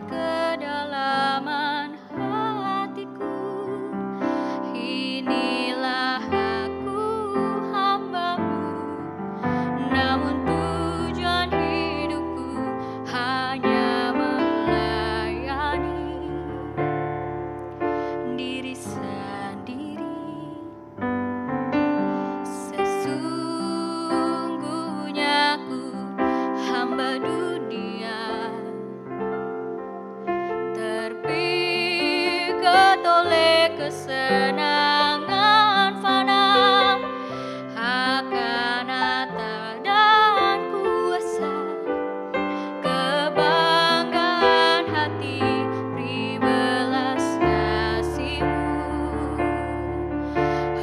kedalaman hatiku. Inilah aku hamba-Mu, namun tujuan hidupku hanya melayani diri sendiri. Sesungguhnya aku hamba dunia, terpikat oleh kesenangan fana, akan harta dan kuasa, kebanggaan hati, beri belas kasih-Mu.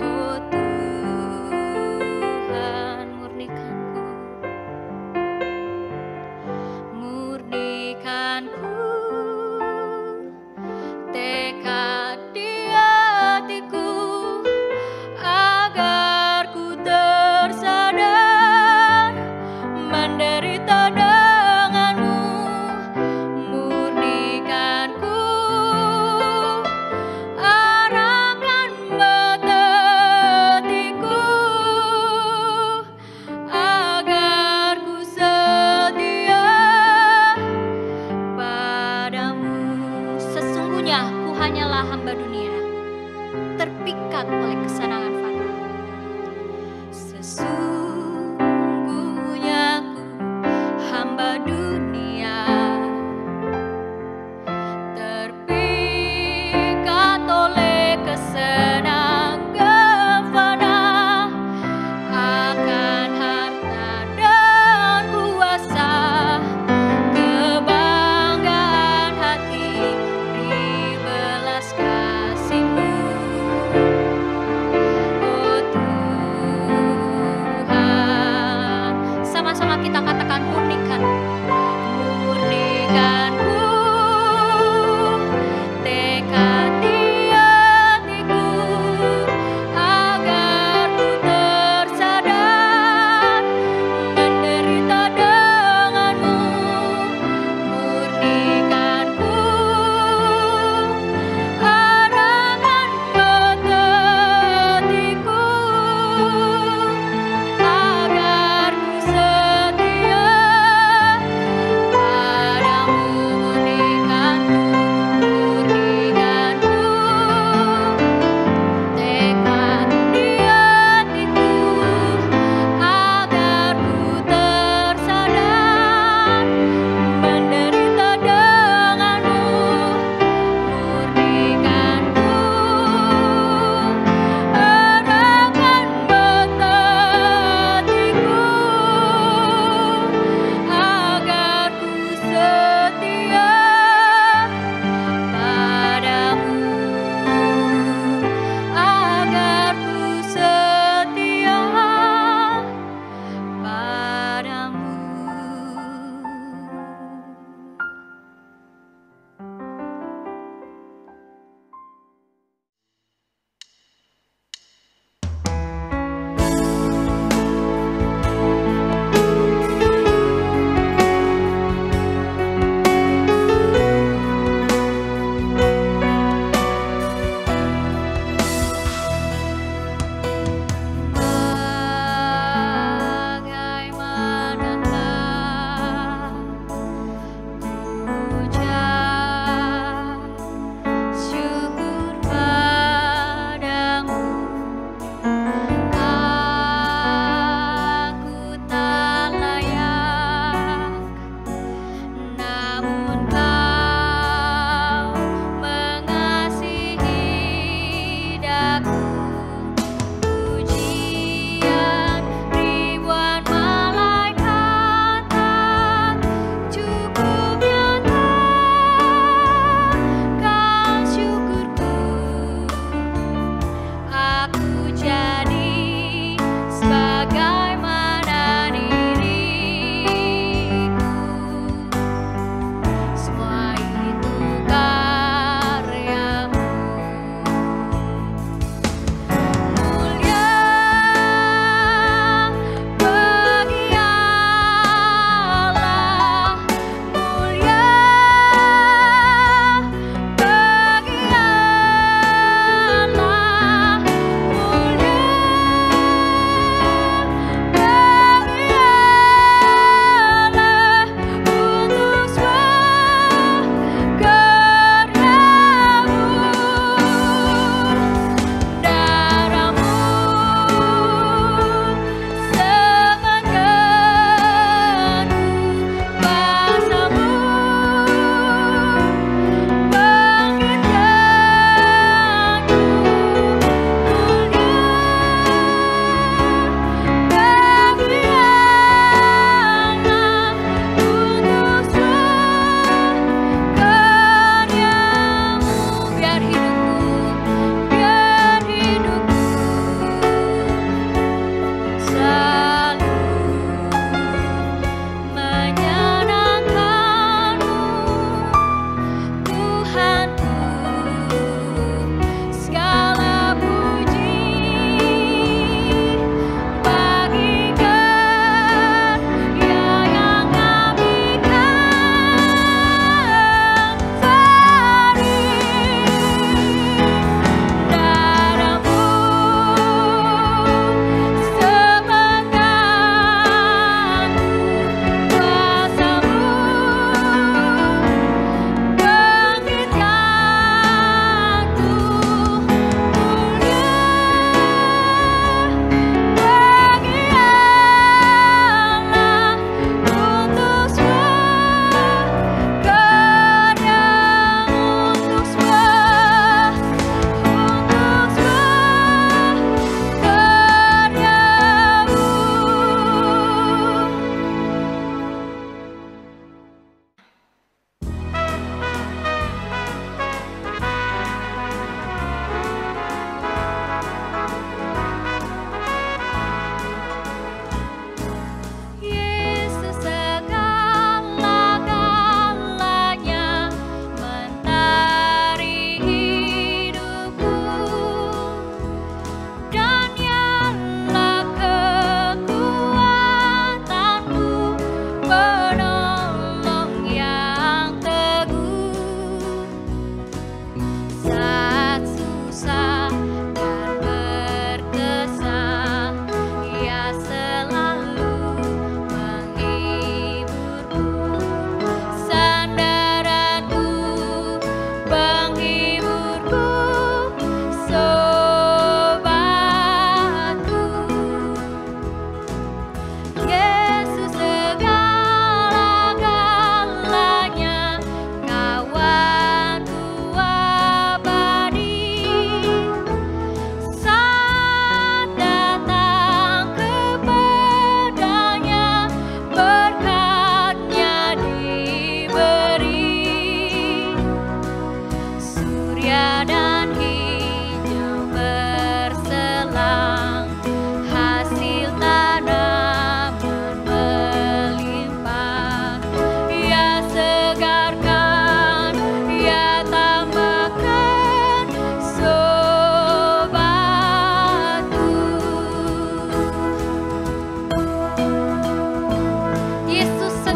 Oh Tuhan, murnikanku, tekad di hatiku, agar ku tersadar menderita denganmu. Murnikanku, arahkan mata hatiku, agar ku setia padamu. Sesungguhnya ku hanyalah hamba dunia, terpikat oleh kesenangan fana. Sesungguhnya ku hamba dunia, terpikat oleh kesenangan fana, akan harta dan kuasa, kebanggaan hati, beri belas kasih-Mu. Oh Tuhan, sama-sama kita katakan, murnikanku, tekad di hatiku, agar ku tersadar menderita denganmu. Murnikanku, arahkan mata hatiku, agar ku setia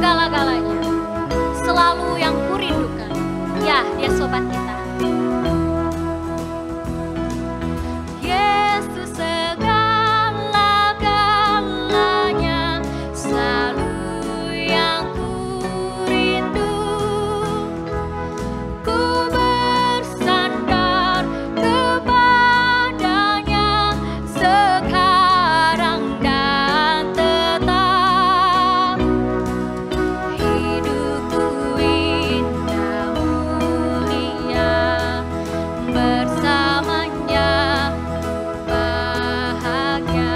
segala-galanya, selalu yang kurindukan. Ya, dia sobat kita. Yesus segala-galanya, selalu yang kurindu. Ku bersandar kepadanya sekarang dan tetap. Hidupku indah mulia, bersamanya bahagia.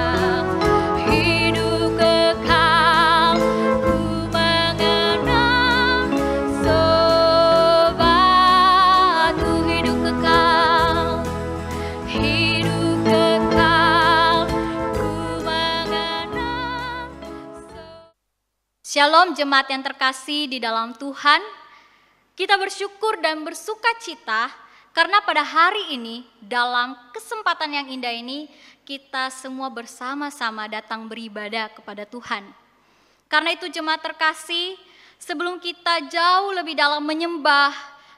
Hidup kekal ku mengenang sobatku. Hidup kekal ku mengenang. Shalom jemaat yang terkasih di dalam Tuhan. Kita bersyukur dan bersuka cita karena pada hari ini, dalam kesempatan yang indah ini, kita semua bersama-sama datang beribadah kepada Tuhan. Karena itu jemaat terkasih, sebelum kita jauh lebih dalam menyembah,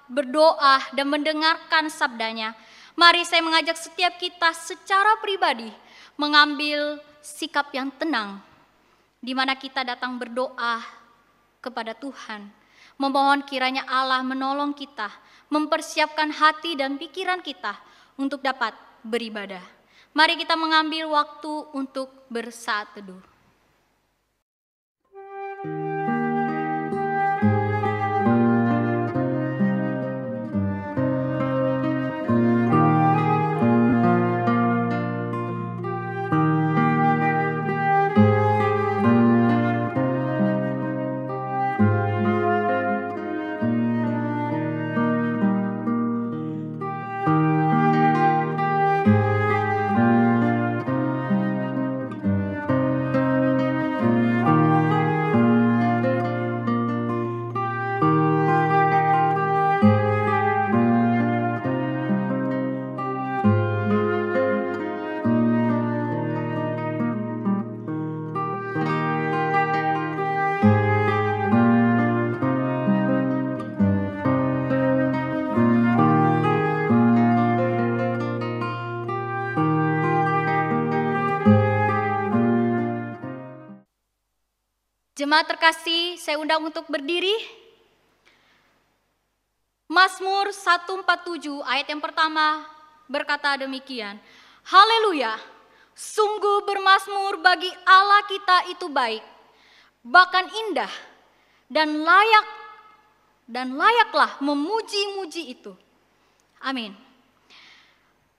berdoa, dan mendengarkan sabdanya, mari saya mengajak setiap kita secara pribadi mengambil sikap yang tenang, di mana kita datang berdoa kepada Tuhan, memohon kiranya Allah menolong kita, mempersiapkan hati dan pikiran kita untuk dapat beribadah. Mari kita mengambil waktu untuk bersaat teduh. Jemaat terkasih, saya undang untuk berdiri. Mazmur 147 ayat yang pertama berkata demikian. Haleluya, sungguh bermazmur bagi Allah kita itu baik, bahkan indah dan layaklah memuji-muji itu. Amin.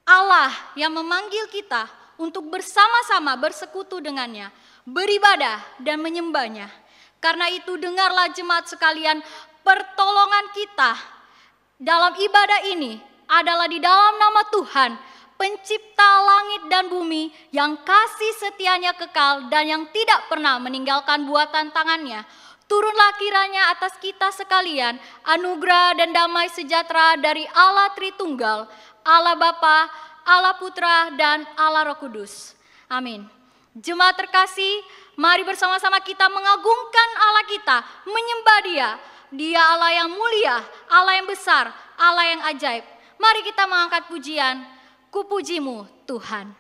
Allah yang memanggil kita untuk bersama-sama bersekutu dengannya, beribadah dan menyembahnya. Karena itu dengarlah jemaat sekalian, pertolongan kita dalam ibadah ini adalah di dalam nama Tuhan, pencipta langit dan bumi, yang kasih setianya kekal dan yang tidak pernah meninggalkan buatan tangannya. Turunlah kiranya atas kita sekalian anugerah dan damai sejahtera dari Allah Tritunggal, Allah Bapa, Allah Putra, dan Allah Roh Kudus. Amin. Jemaat terkasih, mari bersama-sama kita mengagungkan Allah kita, menyembah Dia. Dia Allah yang mulia, Allah yang besar, Allah yang ajaib. Mari kita mengangkat pujian, Ku pujimu Tuhan.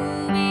Bumi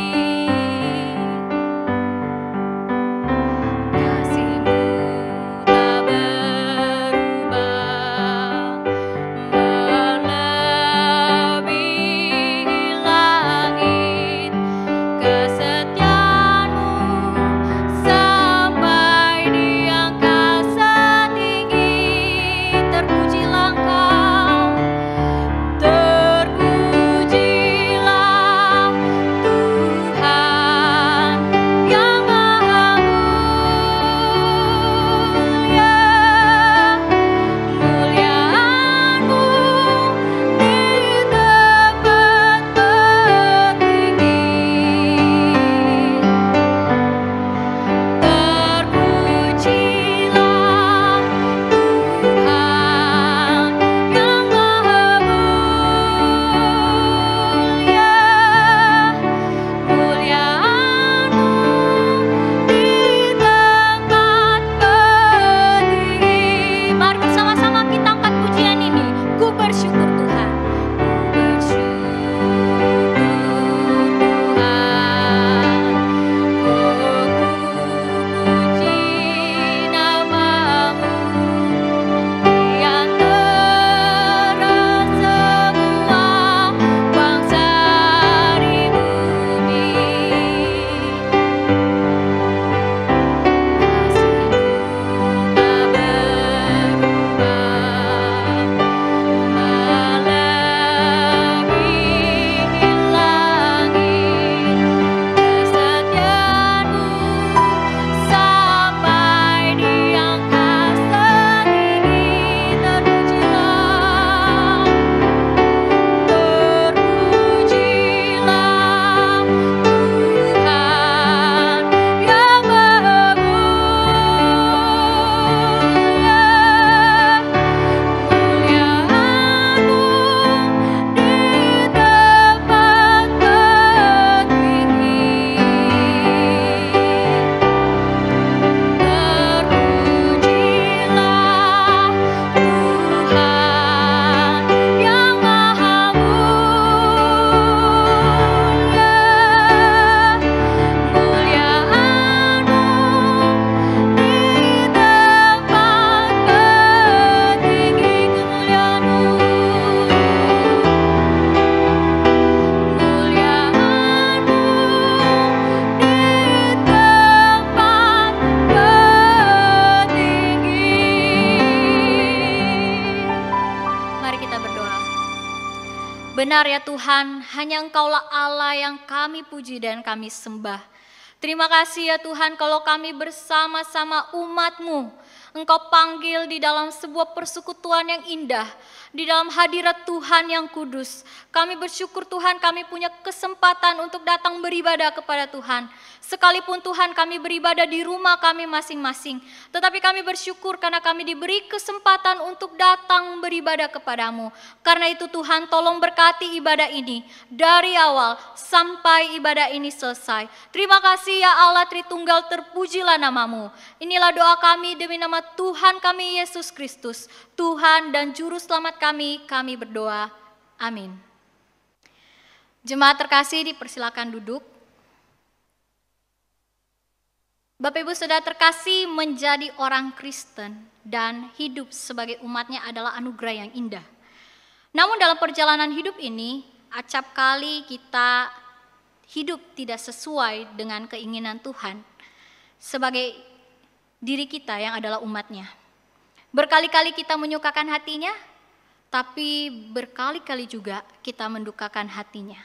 Benar ya Tuhan, hanya Engkaulah Allah yang kami puji dan kami sembah. Terima kasih ya Tuhan kalau kami bersama-sama umat-Mu, Engkau panggil di dalam sebuah persekutuan yang indah, di dalam hadirat Tuhan yang kudus. Kami bersyukur Tuhan kami punya kesempatan untuk datang beribadah kepada Tuhan. Sekalipun Tuhan kami beribadah di rumah kami masing-masing, tetapi kami bersyukur karena kami diberi kesempatan untuk datang beribadah kepadamu. Karena itu Tuhan tolong berkati ibadah ini dari awal sampai ibadah ini selesai. Terima kasih ya Allah Tritunggal, terpujilah namamu. Inilah doa kami demi nama Tuhan kami Yesus Kristus, Tuhan dan Juru Selamat kami berdoa. Amin. Jemaat terkasih dipersilakan duduk. Bapak Ibu Saudara terkasih, menjadi orang Kristen dan hidup sebagai umatnya adalah anugerah yang indah. Namun dalam perjalanan hidup ini, acap kali kita hidup tidak sesuai dengan keinginan Tuhan sebagai diri kita yang adalah umatnya. Berkali-kali kita menyukakan hatinya, tapi berkali-kali juga kita mendukakan hatinya.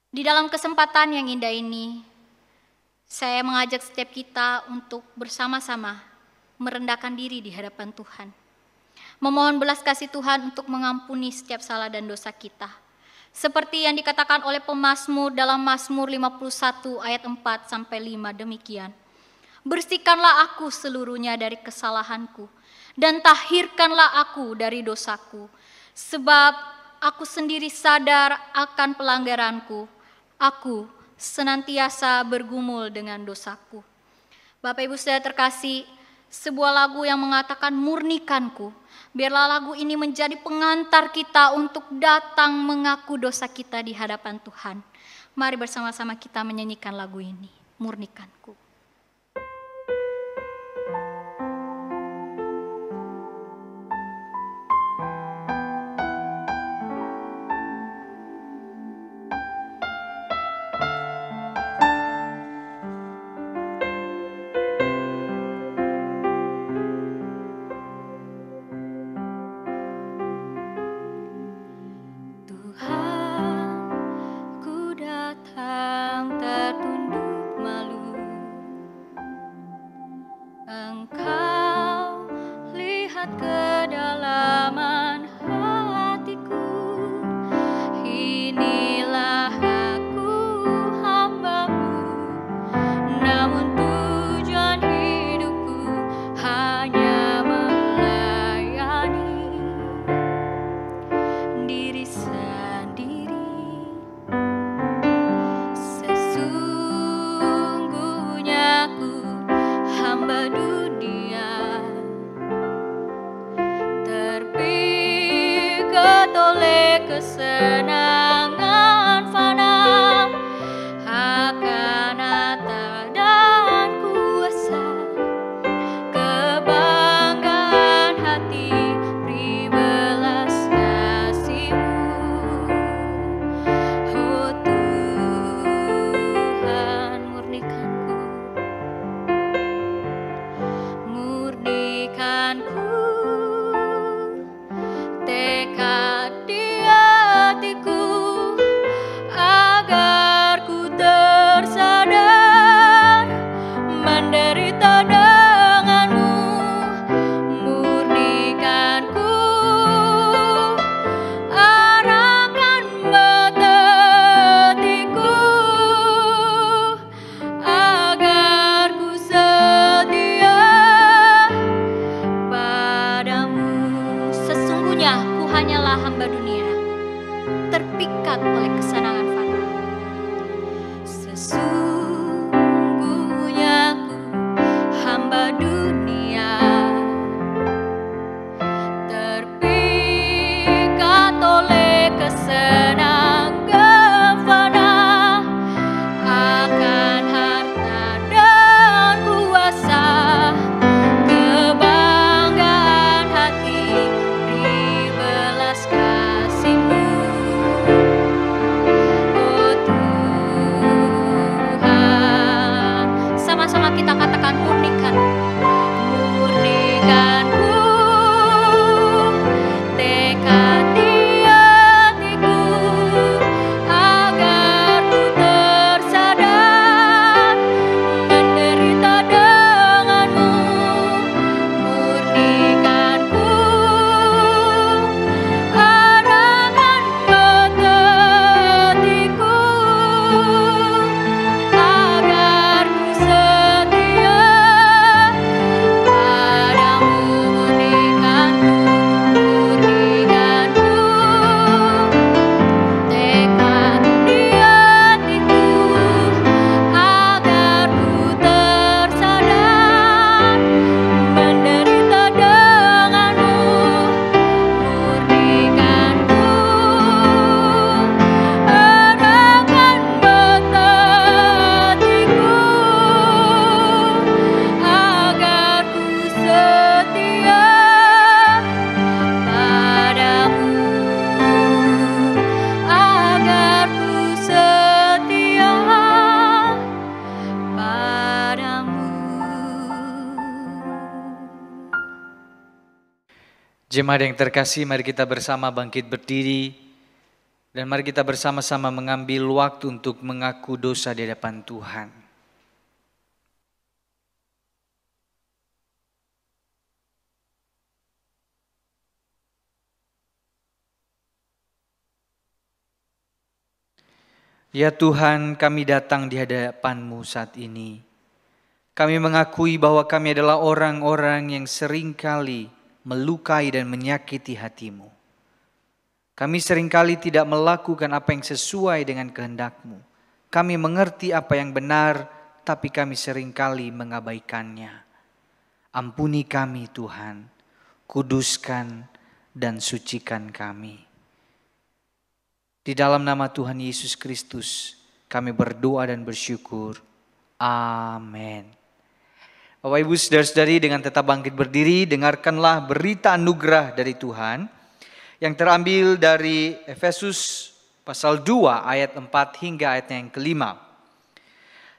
Di dalam kesempatan yang indah ini, saya mengajak setiap kita untuk bersama-sama merendahkan diri di hadapan Tuhan. Memohon belas kasih Tuhan untuk mengampuni setiap salah dan dosa kita. Seperti yang dikatakan oleh pemazmur dalam Mazmur 51 ayat 4-5 demikian. Bersihkanlah aku seluruhnya dari kesalahanku, dan tahirkanlah aku dari dosaku. Sebab aku sendiri sadar akan pelanggaranku, aku senantiasa bergumul dengan dosaku. Bapak Ibu Saudara terkasih, sebuah lagu yang mengatakan murnikanku. Biarlah lagu ini menjadi pengantar kita untuk datang mengaku dosa kita di hadapan Tuhan. Mari bersama-sama kita menyanyikan lagu ini, murnikanku. Jemaat yang terkasih, mari kita bersama bangkit berdiri dan mari kita bersama-sama mengambil waktu untuk mengaku dosa di hadapan Tuhan. Ya Tuhan, kami datang di hadapan-Mu saat ini. Kami mengakui bahwa kami adalah orang-orang yang seringkali melukai dan menyakiti hati-Mu. Kami seringkali tidak melakukan apa yang sesuai dengan kehendak-Mu. Kami mengerti apa yang benar, tapi kami seringkali mengabaikannya. Ampuni kami Tuhan, kuduskan dan sucikan kami. Di dalam nama Tuhan Yesus Kristus, kami berdoa dan bersyukur. Amin. Bapak Ibu saudara-saudari, dengan tetap bangkit berdiri, dengarkanlah berita anugerah dari Tuhan yang terambil dari Efesus pasal 2 ayat 4 hingga ayatnya yang kelima.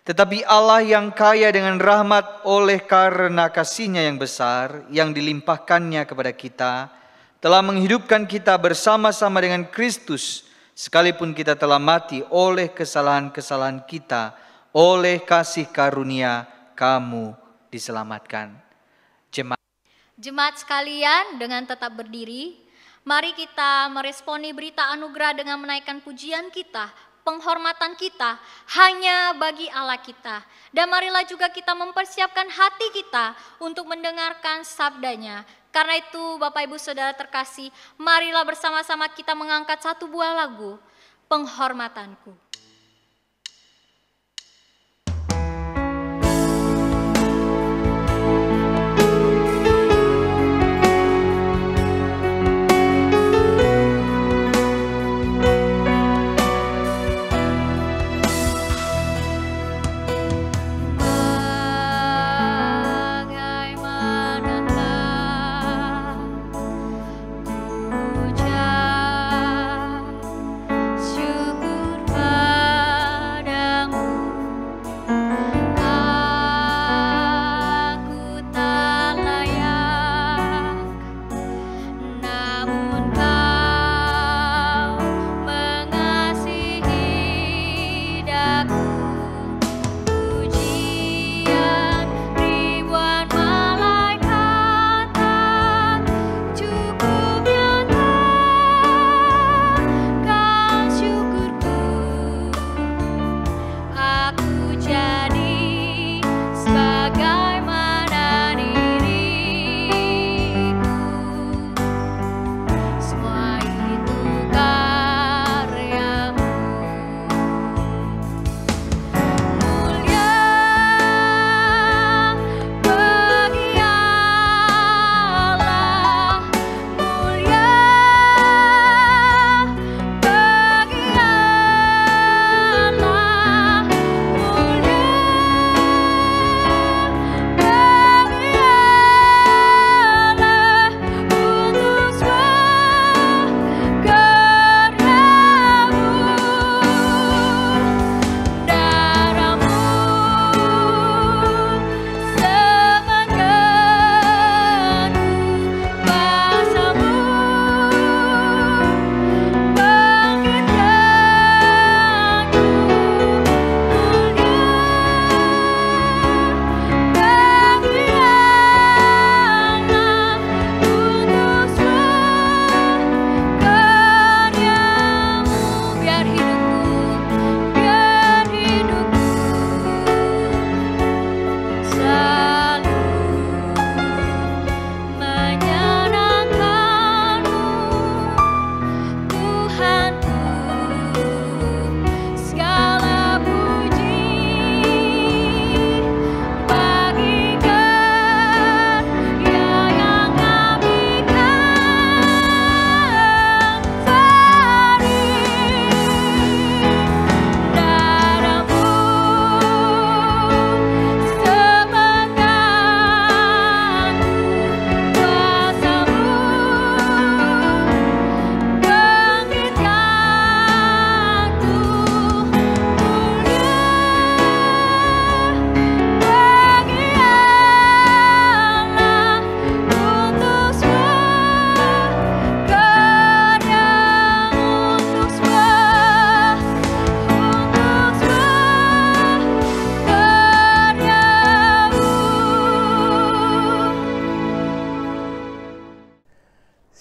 Tetapi Allah yang kaya dengan rahmat oleh karena kasih-Nya yang besar yang dilimpahkannya kepada kita, telah menghidupkan kita bersama-sama dengan Kristus, sekalipun kita telah mati oleh kesalahan-kesalahan kita, oleh kasih karunia kamu diselamatkan. Jemaat sekalian, dengan tetap berdiri, mari kita meresponi berita anugerah dengan menaikkan pujian kita, penghormatan kita hanya bagi Allah kita. Dan marilah juga kita mempersiapkan hati kita untuk mendengarkan sabdanya. Karena itu Bapak Ibu Saudara terkasih, marilah bersama-sama kita mengangkat satu buah lagu, Penghormatanku. Syukur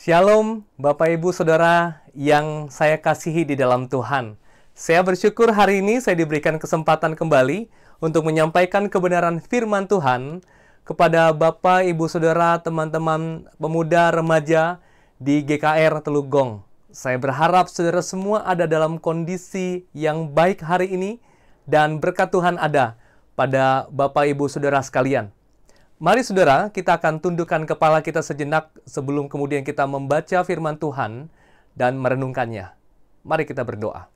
Shalom Bapak Ibu Saudara yang saya kasihi di dalam Tuhan. Saya bersyukur hari ini saya diberikan kesempatan kembali untuk menyampaikan kebenaran firman Tuhan kepada Bapak, Ibu, Saudara, teman-teman pemuda remaja di GKR Teluk Gong. Saya berharap saudara semua ada dalam kondisi yang baik hari ini dan berkat Tuhan ada pada Bapak, Ibu, Saudara sekalian. Mari saudara, kita akan tundukkan kepala kita sejenak sebelum kemudian kita membaca firman Tuhan dan merenungkannya. Mari kita berdoa.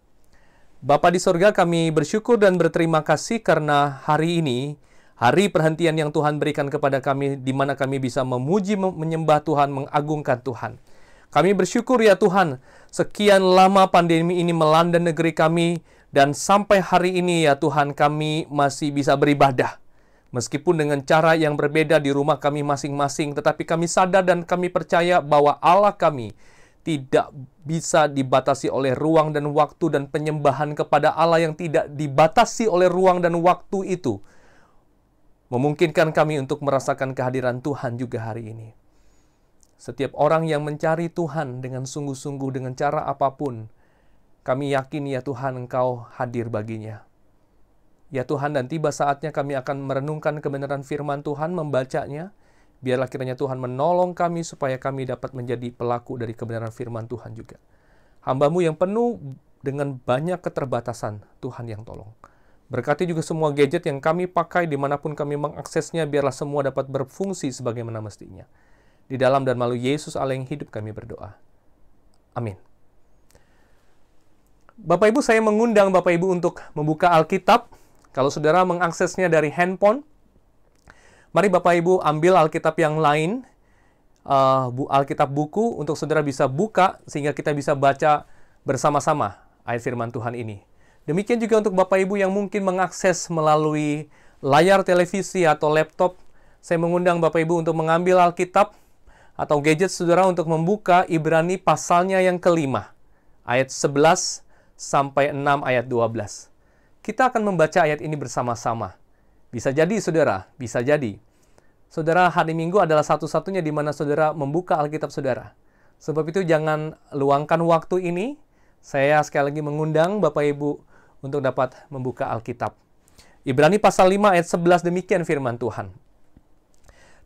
Bapa di sorga, kami bersyukur dan berterima kasih karena hari ini, hari perhentian yang Tuhan berikan kepada kami, di mana kami bisa memuji, menyembah Tuhan, mengagungkan Tuhan. Kami bersyukur ya Tuhan, sekian lama pandemi ini melanda negeri kami, dan sampai hari ini ya Tuhan, kami masih bisa beribadah. Meskipun dengan cara yang berbeda di rumah kami masing-masing, tetapi kami sadar dan kami percaya bahwa Allah kami tidak bisa dibatasi oleh ruang dan waktu, dan penyembahan kepada Allah yang tidak dibatasi oleh ruang dan waktu itu memungkinkan kami untuk merasakan kehadiran Tuhan juga hari ini. Setiap orang yang mencari Tuhan dengan sungguh-sungguh dengan cara apapun, kami yakin ya Tuhan Engkau hadir baginya. Ya Tuhan, dan tiba saatnya kami akan merenungkan kebenaran firman Tuhan, membacanya. Biarlah kiranya Tuhan menolong kami supaya kami dapat menjadi pelaku dari kebenaran firman Tuhan juga. Hamba-Mu yang penuh dengan banyak keterbatasan, Tuhan yang tolong. Berkati juga semua gadget yang kami pakai dimanapun kami mengaksesnya, biarlah semua dapat berfungsi sebagaimana mestinya. Di dalam dan melalui Yesus Allah yang hidup kami berdoa. Amin. Bapak Ibu, saya mengundang Bapak Ibu untuk membuka Alkitab. Kalau saudara mengaksesnya dari handphone, mari Bapak Ibu ambil Alkitab yang lain, Alkitab buku, untuk saudara bisa buka sehingga kita bisa baca bersama-sama ayat firman Tuhan ini. Demikian juga untuk Bapak Ibu yang mungkin mengakses melalui layar televisi atau laptop, saya mengundang Bapak Ibu untuk mengambil Alkitab atau gadget saudara untuk membuka Ibrani pasalnya yang kelima, ayat 11 sampai 6 ayat 12. Kita akan membaca ayat ini bersama-sama. Bisa jadi, saudara, bisa jadi. Saudara, hari Minggu adalah satu-satunya di mana saudara membuka Alkitab saudara. Sebab itu jangan luangkan waktu ini. Saya sekali lagi mengundang Bapak Ibu untuk dapat membuka Alkitab. Ibrani pasal 5 ayat 11 demikian firman Tuhan.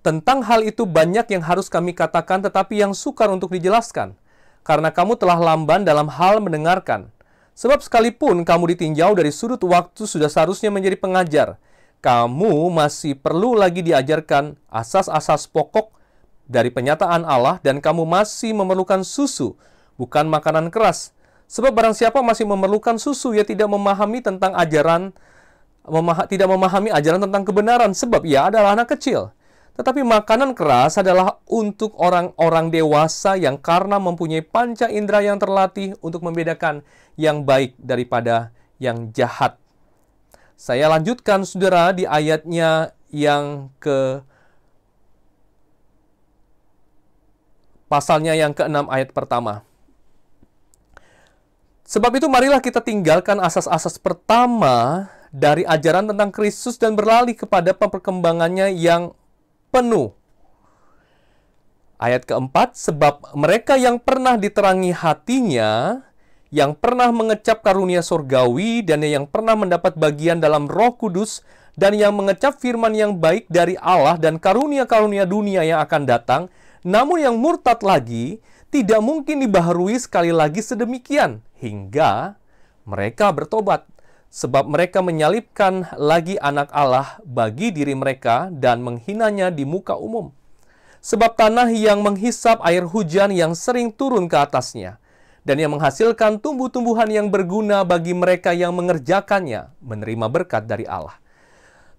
Tentang hal itu banyak yang harus kami katakan, tetapi yang sukar untuk dijelaskan. Karena kamu telah lamban dalam hal mendengarkan. Sebab sekalipun kamu ditinjau dari sudut waktu sudah seharusnya menjadi pengajar, kamu masih perlu lagi diajarkan asas-asas pokok dari penyataan Allah, dan kamu masih memerlukan susu, bukan makanan keras. Sebab barang siapa masih memerlukan susu, ia tidak memahami tentang ajaran, tidak memahami ajaran tentang kebenaran, sebab ia adalah anak kecil. Tetapi makanan keras adalah untuk orang-orang dewasa yang karena mempunyai panca indera yang terlatih untuk membedakan yang baik daripada yang jahat. Saya lanjutkan saudara di ayatnya yang pasalnya yang ke-6 ayat pertama. Sebab itu marilah kita tinggalkan asas-asas pertama dari ajaran tentang Kristus dan beralih kepada perkembangannya yang penuh. Ayat keempat, sebab mereka yang pernah diterangi hatinya, yang pernah mengecap karunia sorgawi, dan yang pernah mendapat bagian dalam Roh Kudus, dan yang mengecap firman yang baik dari Allah dan karunia-karunia dunia yang akan datang, namun yang murtad lagi, tidak mungkin dibaharui sekali lagi sedemikian, hingga mereka bertobat. Sebab mereka menyalibkan lagi anak Allah bagi diri mereka dan menghinanya di muka umum. Sebab tanah yang menghisap air hujan yang sering turun ke atasnya, dan yang menghasilkan tumbuh-tumbuhan yang berguna bagi mereka yang mengerjakannya, menerima berkat dari Allah.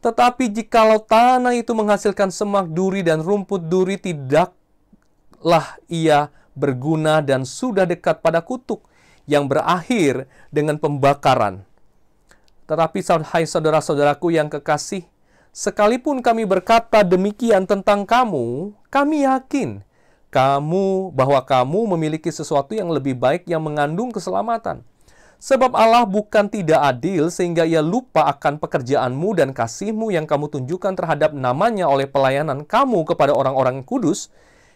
Tetapi jikalau tanah itu menghasilkan semak duri dan rumput duri, tidaklah ia berguna dan sudah dekat pada kutuk, yang berakhir dengan pembakaran. Tetapi hai saudara-saudaraku yang kekasih, sekalipun kami berkata demikian tentang kamu, kami yakin bahwa kamu memiliki sesuatu yang lebih baik yang mengandung keselamatan. Sebab Allah bukan tidak adil sehingga ia lupa akan pekerjaanmu dan kasihmu yang kamu tunjukkan terhadap namanya oleh pelayanan kamu kepada orang-orang kudus,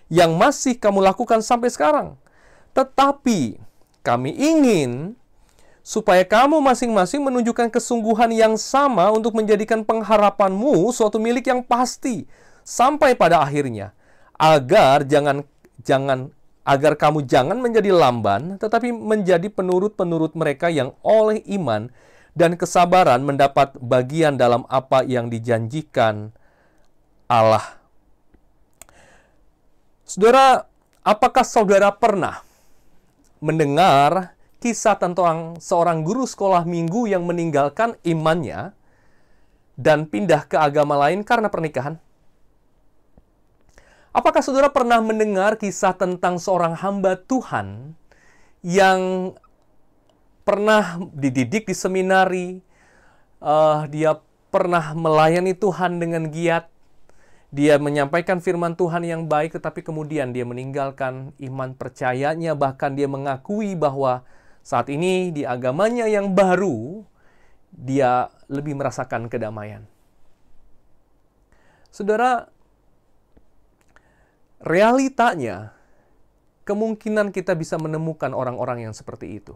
yang masih kamu lakukan sampai sekarang. Tetapi kami ingin supaya kamu masing-masing menunjukkan kesungguhan yang sama untuk menjadikan pengharapanmu suatu milik yang pasti sampai pada akhirnya, agar kamu jangan menjadi lamban, tetapi menjadi penurut-penurut mereka yang oleh iman dan kesabaran mendapat bagian dalam apa yang dijanjikan Allah. Saudara, apakah saudara pernah mendengar kisah tentang seorang guru sekolah minggu yang meninggalkan imannya dan pindah ke agama lain karena pernikahan? Apakah saudara pernah mendengar kisah tentang seorang hamba Tuhan yang pernah dididik di seminari, dia pernah melayani Tuhan dengan giat, dia menyampaikan firman Tuhan yang baik, tetapi kemudian dia meninggalkan iman percayanya, bahkan dia mengakui bahwa saat ini di agamanya yang baru, dia lebih merasakan kedamaian. Saudara, realitanya, kemungkinan kita bisa menemukan orang-orang yang seperti itu.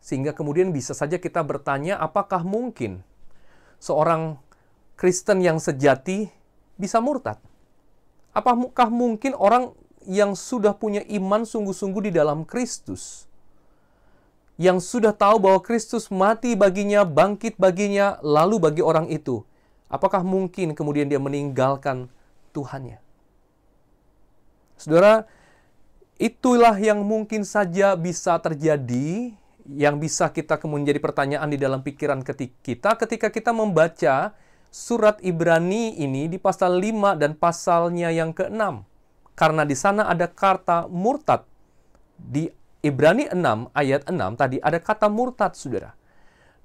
Sehingga kemudian bisa saja kita bertanya, apakah mungkin seorang Kristen yang sejati bisa murtad? Apakah mungkin orang yang sudah punya iman sungguh-sungguh di dalam Kristus, yang sudah tahu bahwa Kristus mati baginya, bangkit baginya, lalu bagi orang itu, apakah mungkin kemudian dia meninggalkan Tuhannya? Saudara, itulah yang mungkin saja bisa terjadi, yang bisa kita kemudian jadi pertanyaan di dalam pikiran kita ketika kita membaca surat Ibrani ini di pasal 5 dan pasalnya yang ke-6. Karena di sana ada kata murtad. Di Ibrani 6 ayat 6 tadi ada kata murtad, saudara.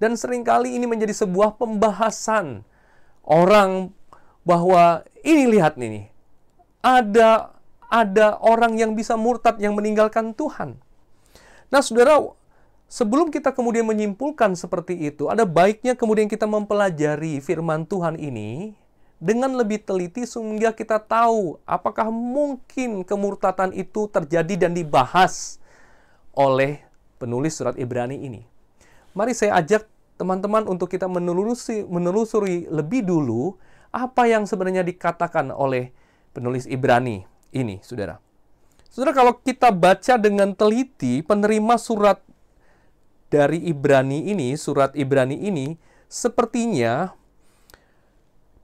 Dan seringkali ini menjadi sebuah pembahasan orang bahwa ini lihat nih, ada orang yang bisa murtad yang meninggalkan Tuhan. Nah, saudara, sebelum kita kemudian menyimpulkan seperti itu, ada baiknya kemudian kita mempelajari firman Tuhan ini dengan lebih teliti sehingga kita tahu apakah mungkin kemurtadan itu terjadi dan dibahas oleh penulis surat Ibrani ini. Mari saya ajak teman-teman untuk kita menelusuri lebih dulu apa yang sebenarnya dikatakan oleh penulis Ibrani ini, saudara. Saudara, kalau kita baca dengan teliti penerima surat dari Ibrani ini, surat Ibrani ini, sepertinya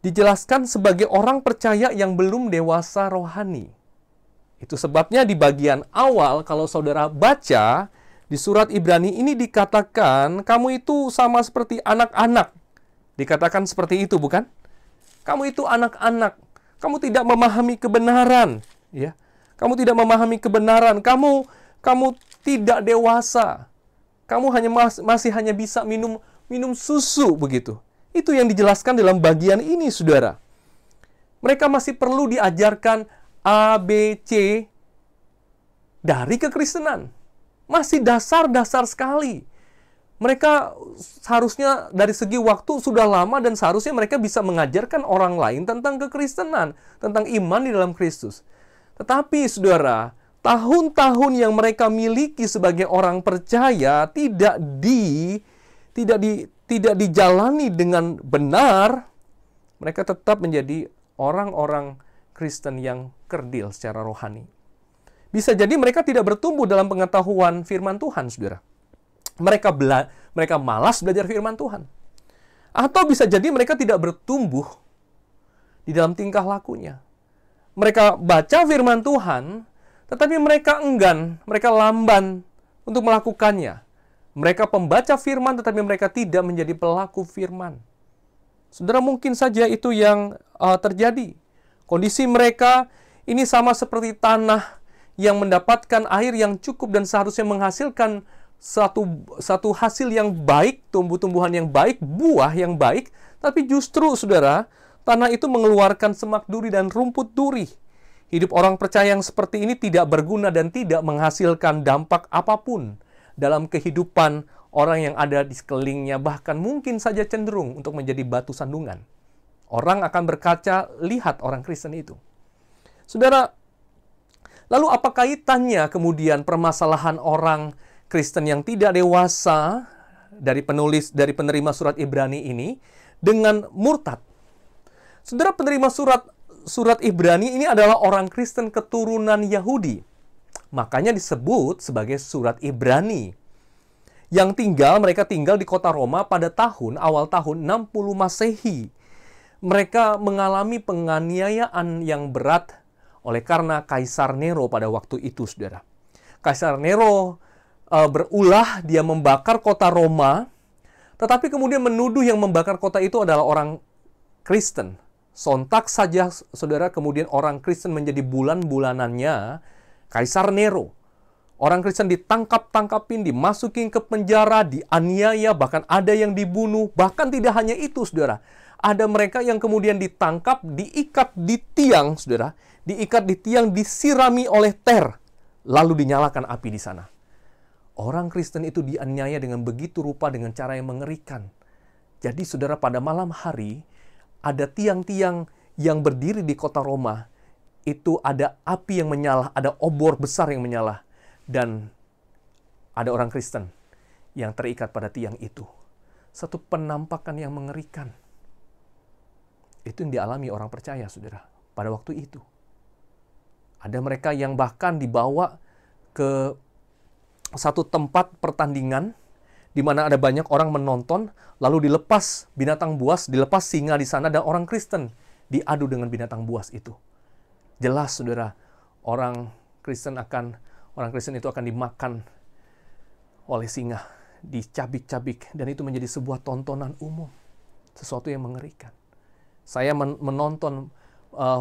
dijelaskan sebagai orang percaya yang belum dewasa rohani. Itu sebabnya di bagian awal, kalau saudara baca, di surat Ibrani ini dikatakan, kamu itu sama seperti anak-anak. Dikatakan seperti itu, bukan? Kamu itu anak-anak. Kamu tidak memahami kebenaran. Ya. Kamu tidak memahami kebenaran. Kamu tidak dewasa. Kamu masih hanya bisa minum susu, begitu. Itu yang dijelaskan dalam bagian ini, saudara. Mereka masih perlu diajarkan A, B, C dari kekristenan. Masih dasar-dasar sekali. Mereka seharusnya dari segi waktu sudah lama dan seharusnya mereka bisa mengajarkan orang lain tentang kekristenan, tentang iman di dalam Kristus. Tetapi, saudara, tahun-tahun yang mereka miliki sebagai orang percaya tidak dijalani dengan benar, mereka tetap menjadi orang-orang Kristen yang kerdil secara rohani. Bisa jadi mereka tidak bertumbuh dalam pengetahuan firman Tuhan, saudara. Mereka malas belajar firman Tuhan. Atau bisa jadi mereka tidak bertumbuh di dalam tingkah lakunya. Mereka baca firman Tuhan, tetapi mereka enggan, mereka lamban untuk melakukannya. Mereka pembaca firman, tetapi mereka tidak menjadi pelaku firman. Saudara, mungkin saja itu yang terjadi. Kondisi mereka ini sama seperti tanah yang mendapatkan air yang cukup dan seharusnya menghasilkan satu hasil yang baik, tumbuh-tumbuhan yang baik, buah yang baik, tapi justru, saudara, tanah itu mengeluarkan semak duri dan rumput duri. Hidup orang percaya yang seperti ini tidak berguna dan tidak menghasilkan dampak apapun dalam kehidupan orang yang ada di sekelilingnya, bahkan mungkin saja cenderung untuk menjadi batu sandungan. Orang akan berkaca, lihat orang Kristen itu. Saudara, Lalu apa kaitannya kemudian permasalahan orang Kristen yang tidak dewasa dari penerima surat Ibrani ini dengan murtad? Saudara, penerima surat Ibrani ini adalah orang Kristen keturunan Yahudi. Makanya disebut sebagai surat Ibrani. Mereka tinggal di kota Roma pada awal tahun 60 Masehi. Mereka mengalami penganiayaan yang berat oleh karena Kaisar Nero pada waktu itu, saudara. Kaisar Nero berulah, dia membakar kota Roma, tetapi kemudian menuduh yang membakar kota itu adalah orang Kristen. Sontak saja, saudara, kemudian orang Kristen menjadi bulan-bulanannya Kaisar Nero. Orang Kristen ditangkap-tangkapin, dimasukin ke penjara, dianiaya, bahkan ada yang dibunuh. Bahkan tidak hanya itu, saudara. Ada mereka yang kemudian ditangkap, diikat di tiang, saudara. Diikat di tiang, disirami oleh ter, lalu dinyalakan api di sana. Orang Kristen itu dianiaya dengan begitu rupa, dengan cara yang mengerikan. Jadi, saudara, pada malam hari, ada tiang-tiang yang berdiri di kota Roma. Itu ada api yang menyala, ada obor besar yang menyala. Dan ada orang Kristen yang terikat pada tiang itu. Satu penampakan yang mengerikan. Itu yang dialami orang percaya, saudara, pada waktu itu. Ada mereka yang bahkan dibawa ke satu tempat pertandingan di mana ada banyak orang menonton, lalu dilepas binatang buas, dilepas singa di sana, dan orang Kristen diadu dengan binatang buas itu. Jelas, saudara, orang Kristen itu akan dimakan oleh singa, dicabik-cabik, dan itu menjadi sebuah tontonan umum. Sesuatu yang mengerikan. Saya menonton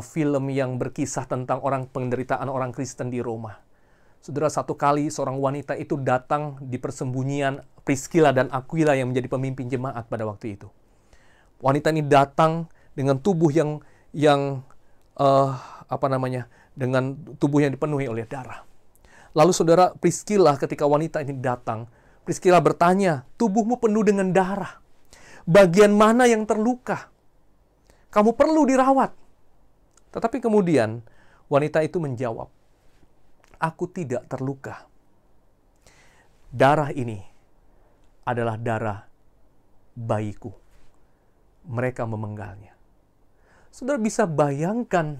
film yang berkisah tentang penderitaan orang Kristen di Roma. Saudara, satu kali seorang wanita itu datang di persembunyian Priscilla dan Aquila yang menjadi pemimpin jemaat pada waktu itu. Wanita ini datang dengan tubuh dengan tubuh yang dipenuhi oleh darah. Lalu saudara, Priscilla, ketika wanita ini datang, Priscilla bertanya, tubuhmu penuh dengan darah. Bagian mana yang terluka? Kamu perlu dirawat. Tetapi kemudian wanita itu menjawab, aku tidak terluka. Darah ini adalah darah bayiku. Mereka memenggalnya. Saudara bisa bayangkan.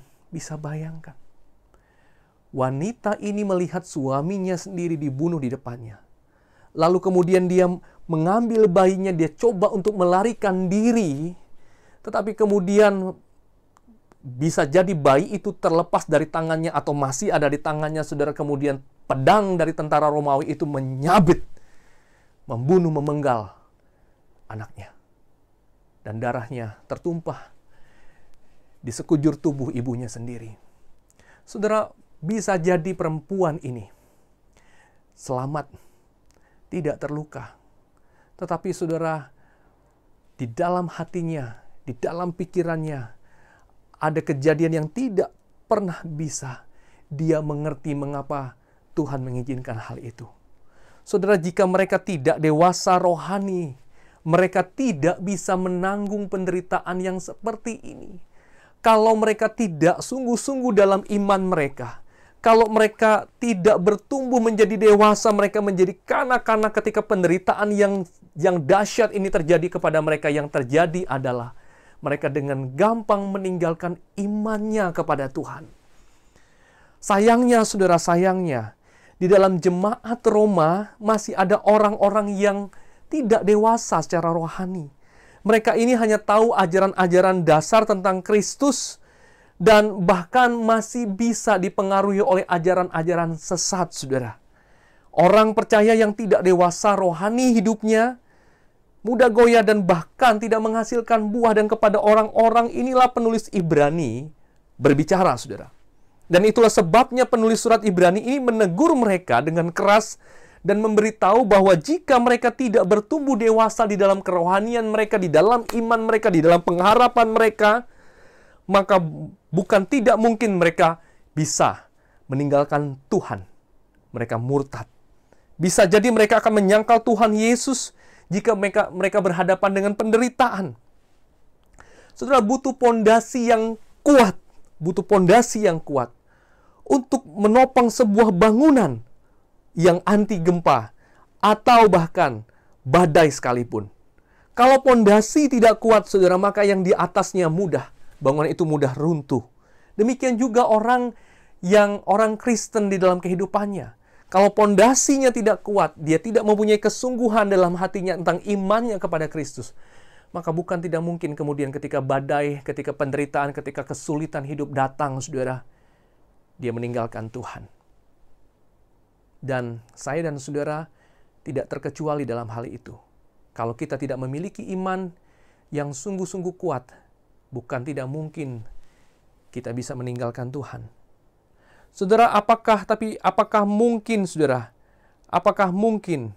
Wanita ini melihat suaminya sendiri dibunuh di depannya. Lalu kemudian dia mengambil bayinya, dia coba untuk melarikan diri. Tetapi kemudian bisa jadi bayi itu terlepas dari tangannya atau masih ada di tangannya, saudara. Kemudian pedang dari tentara Romawi itu menyabit, membunuh, memenggal anaknya. Dan darahnya tertumpah di sekujur tubuh ibunya sendiri. Saudara, bisa jadi perempuan ini selamat, tidak terluka. Tetapi saudara, di dalam hatinya, di dalam pikirannya, ada kejadian yang tidak pernah bisa dia mengerti mengapa Tuhan mengizinkan hal itu. Saudara, jika mereka tidak dewasa rohani, mereka tidak bisa menanggung penderitaan yang seperti ini. Kalau mereka tidak sungguh-sungguh dalam iman mereka, kalau mereka tidak bertumbuh menjadi dewasa, mereka menjadi kanak-kanak ketika penderitaan yang dahsyat ini terjadi kepada mereka, yang terjadi adalah mereka dengan gampang meninggalkan imannya kepada Tuhan. Sayangnya, saudara, di dalam jemaat Roma masih ada orang-orang yang tidak dewasa secara rohani. Mereka ini hanya tahu ajaran-ajaran dasar tentang Kristus dan bahkan masih bisa dipengaruhi oleh ajaran-ajaran sesat, saudara. Orang percaya yang tidak dewasa rohani hidupnya, mudah goyah dan bahkan tidak menghasilkan buah, dan kepada orang-orang inilah penulis Ibrani berbicara, saudara. Dan itulah sebabnya penulis surat Ibrani ini menegur mereka dengan keras dan memberitahu bahwa jika mereka tidak bertumbuh dewasa di dalam kerohanian mereka, di dalam iman mereka, di dalam pengharapan mereka, maka bukan tidak mungkin mereka bisa meninggalkan Tuhan. Mereka murtad. Bisa jadi mereka akan menyangkal Tuhan Yesus jika mereka berhadapan dengan penderitaan. Saudara, butuh pondasi yang kuat. Butuh pondasi yang kuat untuk menopang sebuah bangunan yang anti gempa atau bahkan badai sekalipun. Kalau pondasi tidak kuat, saudara, maka yang di atasnya mudah, bangunan itu mudah runtuh. Demikian juga orang Kristen di dalam kehidupannya. Kalau pondasinya tidak kuat, dia tidak mempunyai kesungguhan dalam hatinya tentang imannya kepada Kristus, maka bukan tidak mungkin kemudian ketika badai, ketika penderitaan, ketika kesulitan hidup datang, saudara, dia meninggalkan Tuhan. Dan saya dan saudara tidak terkecuali dalam hal itu. Kalau kita tidak memiliki iman yang sungguh-sungguh kuat, bukan tidak mungkin kita bisa meninggalkan Tuhan. Saudara, apakah mungkin, saudara? Apakah mungkin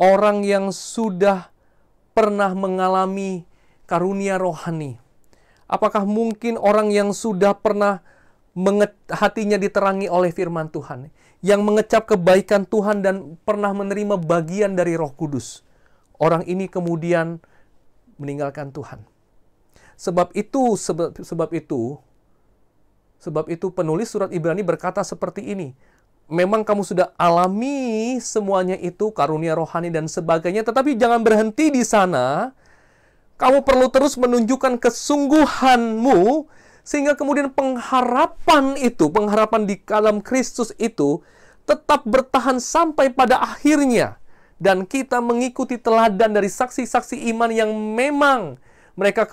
orang yang sudah pernah mengalami karunia rohani? Apakah mungkin orang yang sudah pernah hatinya diterangi oleh firman Tuhan, yang mengecap kebaikan Tuhan dan pernah menerima bagian dari Roh Kudus, orang ini kemudian meninggalkan Tuhan? Sebab itu penulis surat Ibrani berkata seperti ini. Memang kamu sudah alami semuanya itu, karunia rohani dan sebagainya, tetapi jangan berhenti di sana. Kamu perlu terus menunjukkan kesungguhanmu, sehingga kemudian pengharapan di dalam Kristus itu tetap bertahan sampai pada akhirnya. Dan kita mengikuti teladan dari saksi-saksi iman yang memang mereka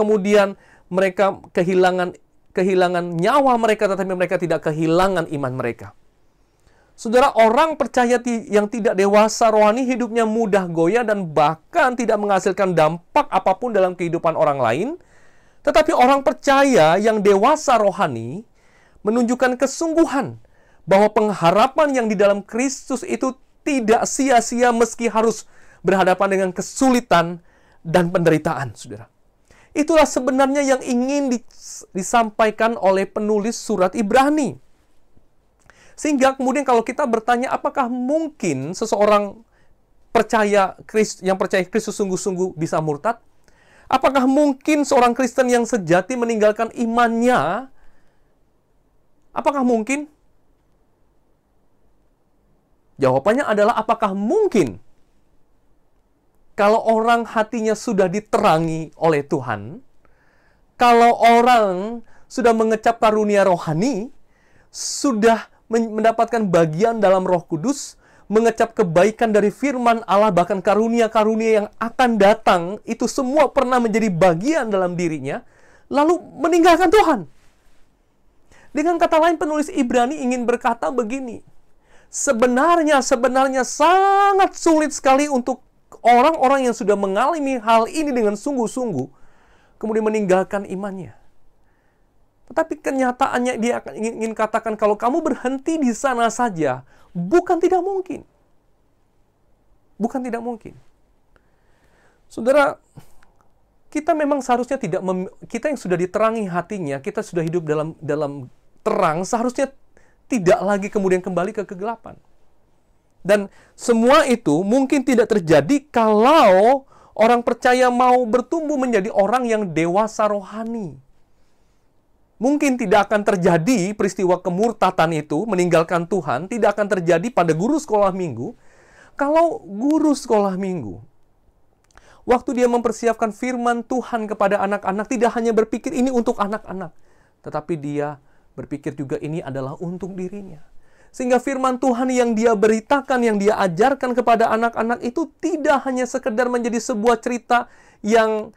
kehilangan nyawa mereka, tetapi mereka tidak kehilangan iman mereka. Saudara, orang percaya yang tidak dewasa rohani hidupnya mudah goyah dan bahkan tidak menghasilkan dampak apapun dalam kehidupan orang lain. Tetapi orang percaya yang dewasa rohani menunjukkan kesungguhan bahwa pengharapan yang di dalam Kristus itu tidak sia-sia meski harus berhadapan dengan kesulitan dan penderitaan, saudara. Itulah sebenarnya yang ingin disampaikan oleh penulis surat Ibrani. Sehingga kemudian kalau kita bertanya, apakah mungkin seseorang yang percaya Kristus sungguh-sungguh bisa murtad? Apakah mungkin seorang Kristen yang sejati meninggalkan imannya? Apakah mungkin? Jawabannya adalah apakah mungkin? Kalau orang hatinya sudah diterangi oleh Tuhan, kalau orang sudah mengecap karunia rohani, sudah mendapatkan bagian dalam Roh Kudus, mengecap kebaikan dari firman Allah, bahkan karunia-karunia yang akan datang, itu semua pernah menjadi bagian dalam dirinya, lalu meninggalkan Tuhan. Dengan kata lain, penulis Ibrani ingin berkata begini, sebenarnya sangat sulit sekali untuk orang-orang yang sudah mengalami hal ini dengan sungguh-sungguh, kemudian meninggalkan imannya. Tetapi kenyataannya dia ingin katakan, kalau kamu berhenti di sana saja, bukan tidak mungkin. Bukan tidak mungkin. Saudara, kita memang seharusnya kita yang sudah diterangi hatinya, kita sudah hidup dalam terang, seharusnya tidak lagi kemudian kembali ke kegelapan. Dan semua itu mungkin tidak terjadi kalau orang percaya mau bertumbuh menjadi orang yang dewasa rohani. Mungkin tidak akan terjadi peristiwa kemurtatan itu, meninggalkan Tuhan, tidak akan terjadi pada guru sekolah minggu, kalau guru sekolah minggu, waktu dia mempersiapkan firman Tuhan kepada anak-anak, tidak hanya berpikir ini untuk anak-anak, tetapi dia berpikir juga ini adalah untuk dirinya. Sehingga firman Tuhan yang dia beritakan, yang dia ajarkan kepada anak-anak itu tidak hanya sekedar menjadi sebuah cerita yang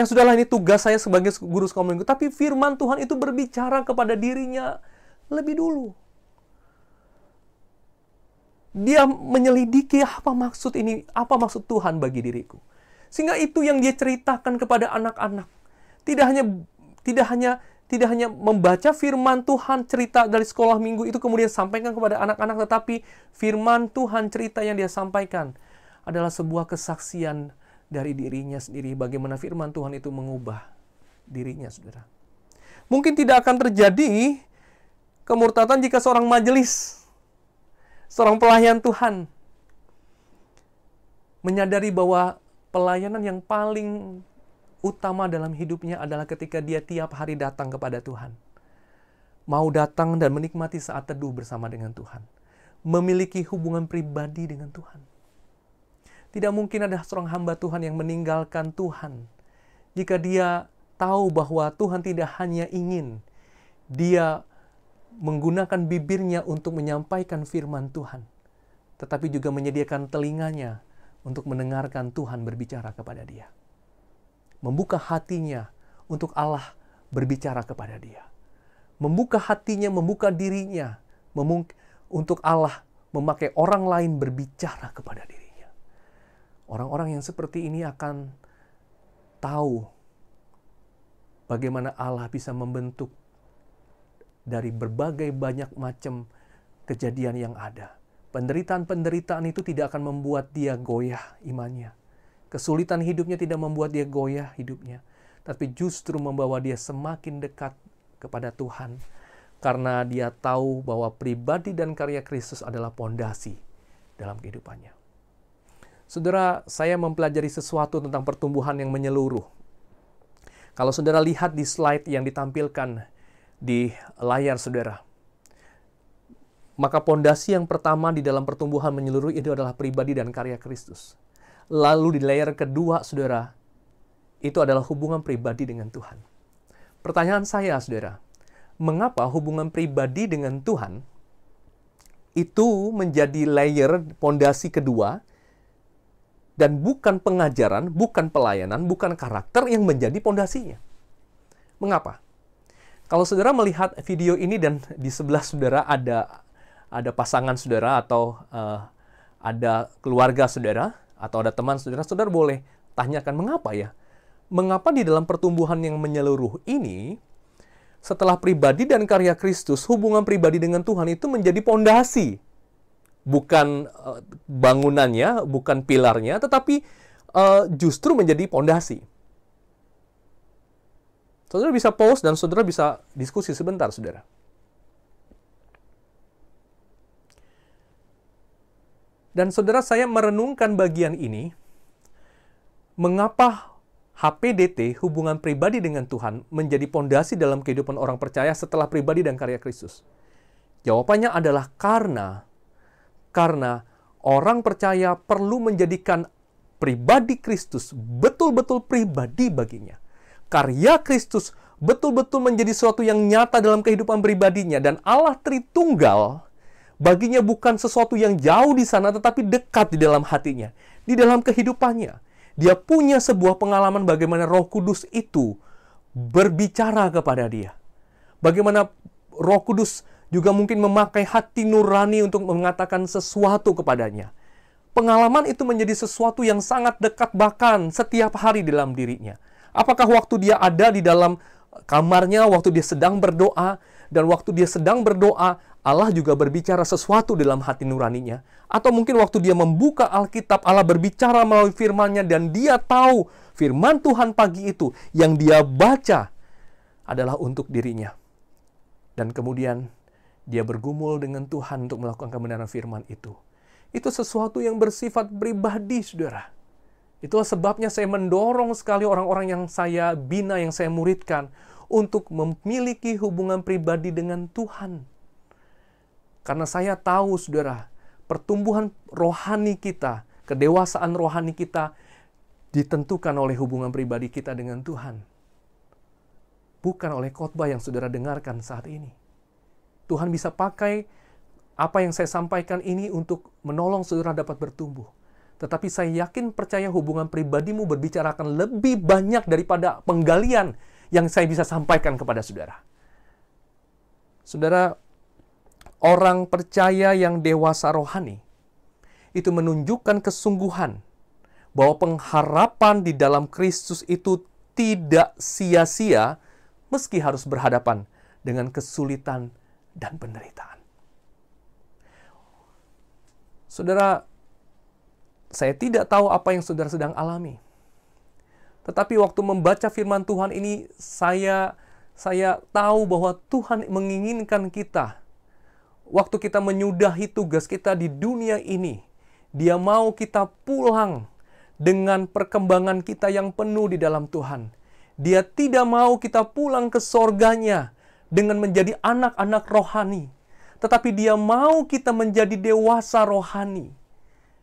sudahlah, ini tugas saya sebagai guru sekolah minggu. Tapi firman Tuhan itu berbicara kepada dirinya lebih dulu. Dia menyelidiki apa maksud ini, apa maksud Tuhan bagi diriku. Sehingga itu yang dia ceritakan kepada anak-anak. Tidak hanya membaca firman Tuhan, cerita dari sekolah minggu itu kemudian sampaikan kepada anak-anak, tetapi firman Tuhan, cerita yang dia sampaikan adalah sebuah kesaksian dari dirinya sendiri, bagaimana firman Tuhan itu mengubah dirinya, saudara. Mungkin tidak akan terjadi kemurtatan jika seorang majelis, seorang pelayan Tuhan, menyadari bahwa pelayanan yang paling utama dalam hidupnya adalah ketika dia tiap hari datang kepada Tuhan. mau datang dan menikmati saat teduh bersama dengan Tuhan. Memiliki hubungan pribadi dengan Tuhan. Tidak mungkin ada seorang hamba Tuhan yang meninggalkan Tuhan jika dia tahu bahwa Tuhan tidak hanya ingin dia menggunakan bibirnya untuk menyampaikan firman Tuhan, tetapi juga menyediakan telinganya untuk mendengarkan Tuhan berbicara kepada dia. Membuka hatinya untuk Allah berbicara kepada dia. Membuka hatinya, membuka dirinya untuk Allah memakai orang lain berbicara kepada dirinya. Orang-orang yang seperti ini akan tahu bagaimana Allah bisa membentuk dari berbagai banyak macam kejadian yang ada. Penderitaan-penderitaan itu tidak akan membuat dia goyah imannya. Kesulitan hidupnya tidak membuat dia goyah hidupnya, tapi justru membawa dia semakin dekat kepada Tuhan. Karena dia tahu bahwa pribadi dan karya Kristus adalah pondasi dalam kehidupannya. Saudara, saya mempelajari sesuatu tentang pertumbuhan yang menyeluruh. Kalau saudara lihat di slide yang ditampilkan di layar saudara, maka pondasi yang pertama di dalam pertumbuhan menyeluruh itu adalah pribadi dan karya Kristus. Lalu di layar kedua, saudara, itu adalah hubungan pribadi dengan Tuhan. Pertanyaan saya, saudara, mengapa hubungan pribadi dengan Tuhan itu menjadi layer pondasi kedua, dan bukan pengajaran, bukan pelayanan, bukan karakter yang menjadi pondasinya? Mengapa? Kalau saudara melihat video ini dan di sebelah saudara ada pasangan saudara atau ada keluarga saudara atau ada teman saudara, saudara boleh tanyakan mengapa ya? Mengapa di dalam pertumbuhan yang menyeluruh ini, setelah pribadi dan karya Kristus, hubungan pribadi dengan Tuhan itu menjadi pondasi? Bukan bangunannya, bukan pilarnya, tetapi justru menjadi pondasi. Saudara bisa pause dan saudara bisa diskusi sebentar, saudara. Dan saudara, saya merenungkan bagian ini, mengapa HPDT, hubungan pribadi dengan Tuhan, menjadi pondasi dalam kehidupan orang percaya setelah pribadi dan karya Kristus? Jawabannya adalah karena orang percaya perlu menjadikan pribadi Kristus betul-betul pribadi baginya. Karya Kristus betul-betul menjadi sesuatu yang nyata dalam kehidupan pribadinya. Dan Allah Tritunggal baginya bukan sesuatu yang jauh di sana, tetapi dekat di dalam hatinya, di dalam kehidupannya. Dia punya sebuah pengalaman bagaimana Roh Kudus itu berbicara kepada dia. Bagaimana Roh Kudus juga mungkin memakai hati nurani untuk mengatakan sesuatu kepadanya. Pengalaman itu menjadi sesuatu yang sangat dekat bahkan setiap hari dalam dirinya. Apakah waktu dia ada di dalam kamarnya, waktu dia sedang berdoa, dan waktu dia sedang berdoa, Allah juga berbicara sesuatu dalam hati nuraninya. Atau mungkin waktu dia membuka Alkitab, Allah berbicara melalui firman-Nya, dan dia tahu firman Tuhan pagi itu yang dia baca adalah untuk dirinya. Dan kemudian dia bergumul dengan Tuhan untuk melakukan kebenaran firman itu. Itu sesuatu yang bersifat pribadi, saudara. Itulah sebabnya saya mendorong sekali orang-orang yang saya bina, yang saya muridkan, untuk memiliki hubungan pribadi dengan Tuhan. Karena saya tahu, saudara, pertumbuhan rohani kita, kedewasaan rohani kita, ditentukan oleh hubungan pribadi kita dengan Tuhan. Bukan oleh khotbah yang saudara dengarkan saat ini. Tuhan bisa pakai apa yang saya sampaikan ini untuk menolong saudara dapat bertumbuh. Tetapi saya yakin percaya hubungan pribadimu berbicara akan lebih banyak daripada penggalian yang saya bisa sampaikan kepada saudara. Saudara, orang percaya yang dewasa rohani itu menunjukkan kesungguhan bahwa pengharapan di dalam Kristus itu tidak sia-sia meski harus berhadapan dengan kesulitan dan penderitaan. Saudara, saya tidak tahu apa yang saudara sedang alami. Tetapi waktu membaca firman Tuhan ini, saya tahu bahwa Tuhan menginginkan kita, waktu kita menyudahi tugas kita di dunia ini, Dia mau kita pulang dengan perkembangan kita yang penuh di dalam Tuhan. Dia tidak mau kita pulang ke sorganya dengan menjadi anak-anak rohani. Tetapi dia mau kita menjadi dewasa rohani.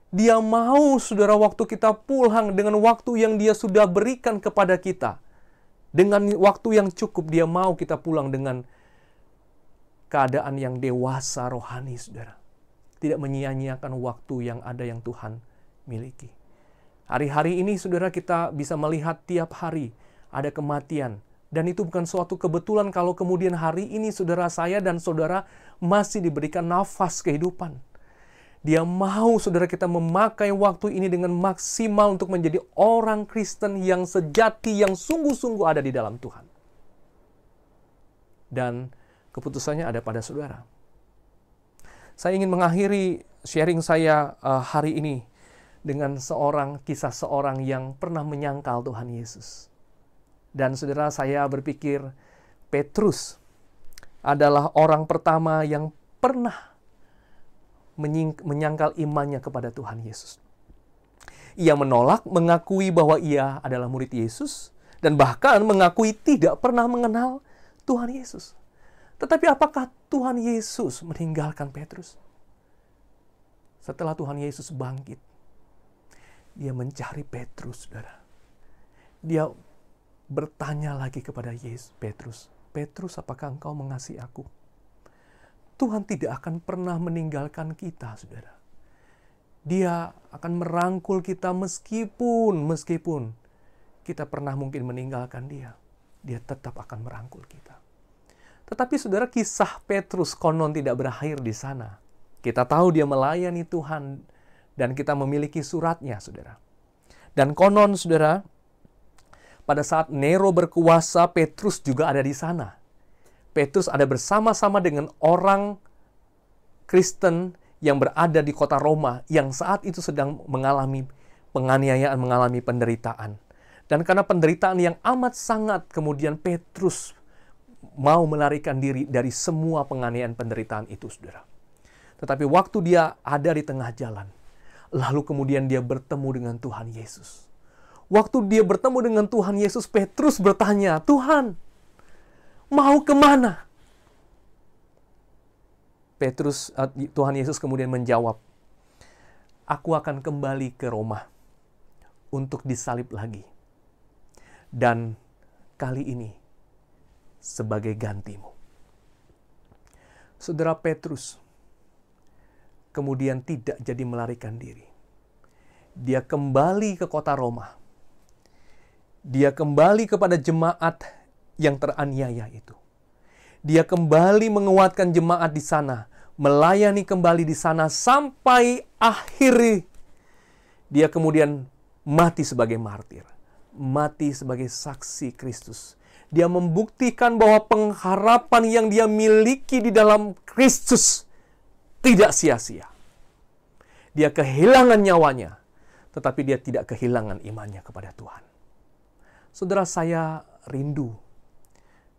Dia mau, saudara, waktu kita pulang dengan waktu yang dia sudah berikan kepada kita. Dengan waktu yang cukup, dia mau kita pulang dengan keadaan yang dewasa rohani, saudara. Tidak menyia-nyiakan waktu yang ada yang Tuhan miliki. Hari-hari ini, saudara, kita bisa melihat tiap hari ada kematian. Dan itu bukan suatu kebetulan kalau kemudian hari ini saudara saya dan saudara masih diberikan nafas kehidupan. Dia mau saudara kita memakai waktu ini dengan maksimal untuk menjadi orang Kristen yang sejati, yang sungguh-sungguh ada di dalam Tuhan. Dan keputusannya ada pada saudara. Saya ingin mengakhiri sharing saya hari ini dengan kisah seorang yang pernah menyangkal Tuhan Yesus. Dan saudara, saya berpikir Petrus adalah orang pertama yang pernah menyangkal imannya kepada Tuhan Yesus. Ia menolak mengakui bahwa ia adalah murid Yesus dan bahkan mengakui tidak pernah mengenal Tuhan Yesus. Tetapi apakah Tuhan Yesus meninggalkan Petrus? Setelah Tuhan Yesus bangkit, dia mencari Petrus, saudara. Dia bertanya lagi kepada Petrus, Petrus, apakah engkau mengasihi aku? Tuhan tidak akan pernah meninggalkan kita, saudara. Dia akan merangkul kita meskipun kita pernah mungkin meninggalkan dia. Dia tetap akan merangkul kita. Tetapi saudara, kisah Petrus konon tidak berakhir di sana. Kita tahu dia melayani Tuhan dan kita memiliki suratnya, saudara. Dan konon, saudara, pada saat Nero berkuasa, Petrus juga ada di sana. Petrus ada bersama-sama dengan orang Kristen yang berada di kota Roma, yang saat itu sedang mengalami penganiayaan, mengalami penderitaan. Dan karena penderitaan yang amat sangat, kemudian Petrus mau melarikan diri dari semua penganiayaan penderitaan itu, saudara. Tetapi waktu dia ada di tengah jalan, lalu kemudian dia bertemu dengan Tuhan Yesus. Waktu dia bertemu dengan Tuhan Yesus, Petrus bertanya, Tuhan, mau kemana? Tuhan Yesus kemudian menjawab, aku akan kembali ke Roma untuk disalib lagi. Dan kali ini sebagai gantimu. Saudara, Petrus kemudian tidak jadi melarikan diri. Dia kembali ke kota Roma. Dia kembali kepada jemaat yang teraniaya itu. Dia kembali menguatkan jemaat di sana, melayani kembali di sana sampai akhir. Dia kemudian mati sebagai martir, mati sebagai saksi Kristus. Dia membuktikan bahwa pengharapan yang dia miliki di dalam Kristus tidak sia-sia. Dia kehilangan nyawanya, tetapi dia tidak kehilangan imannya kepada Tuhan. Saudara, saya rindu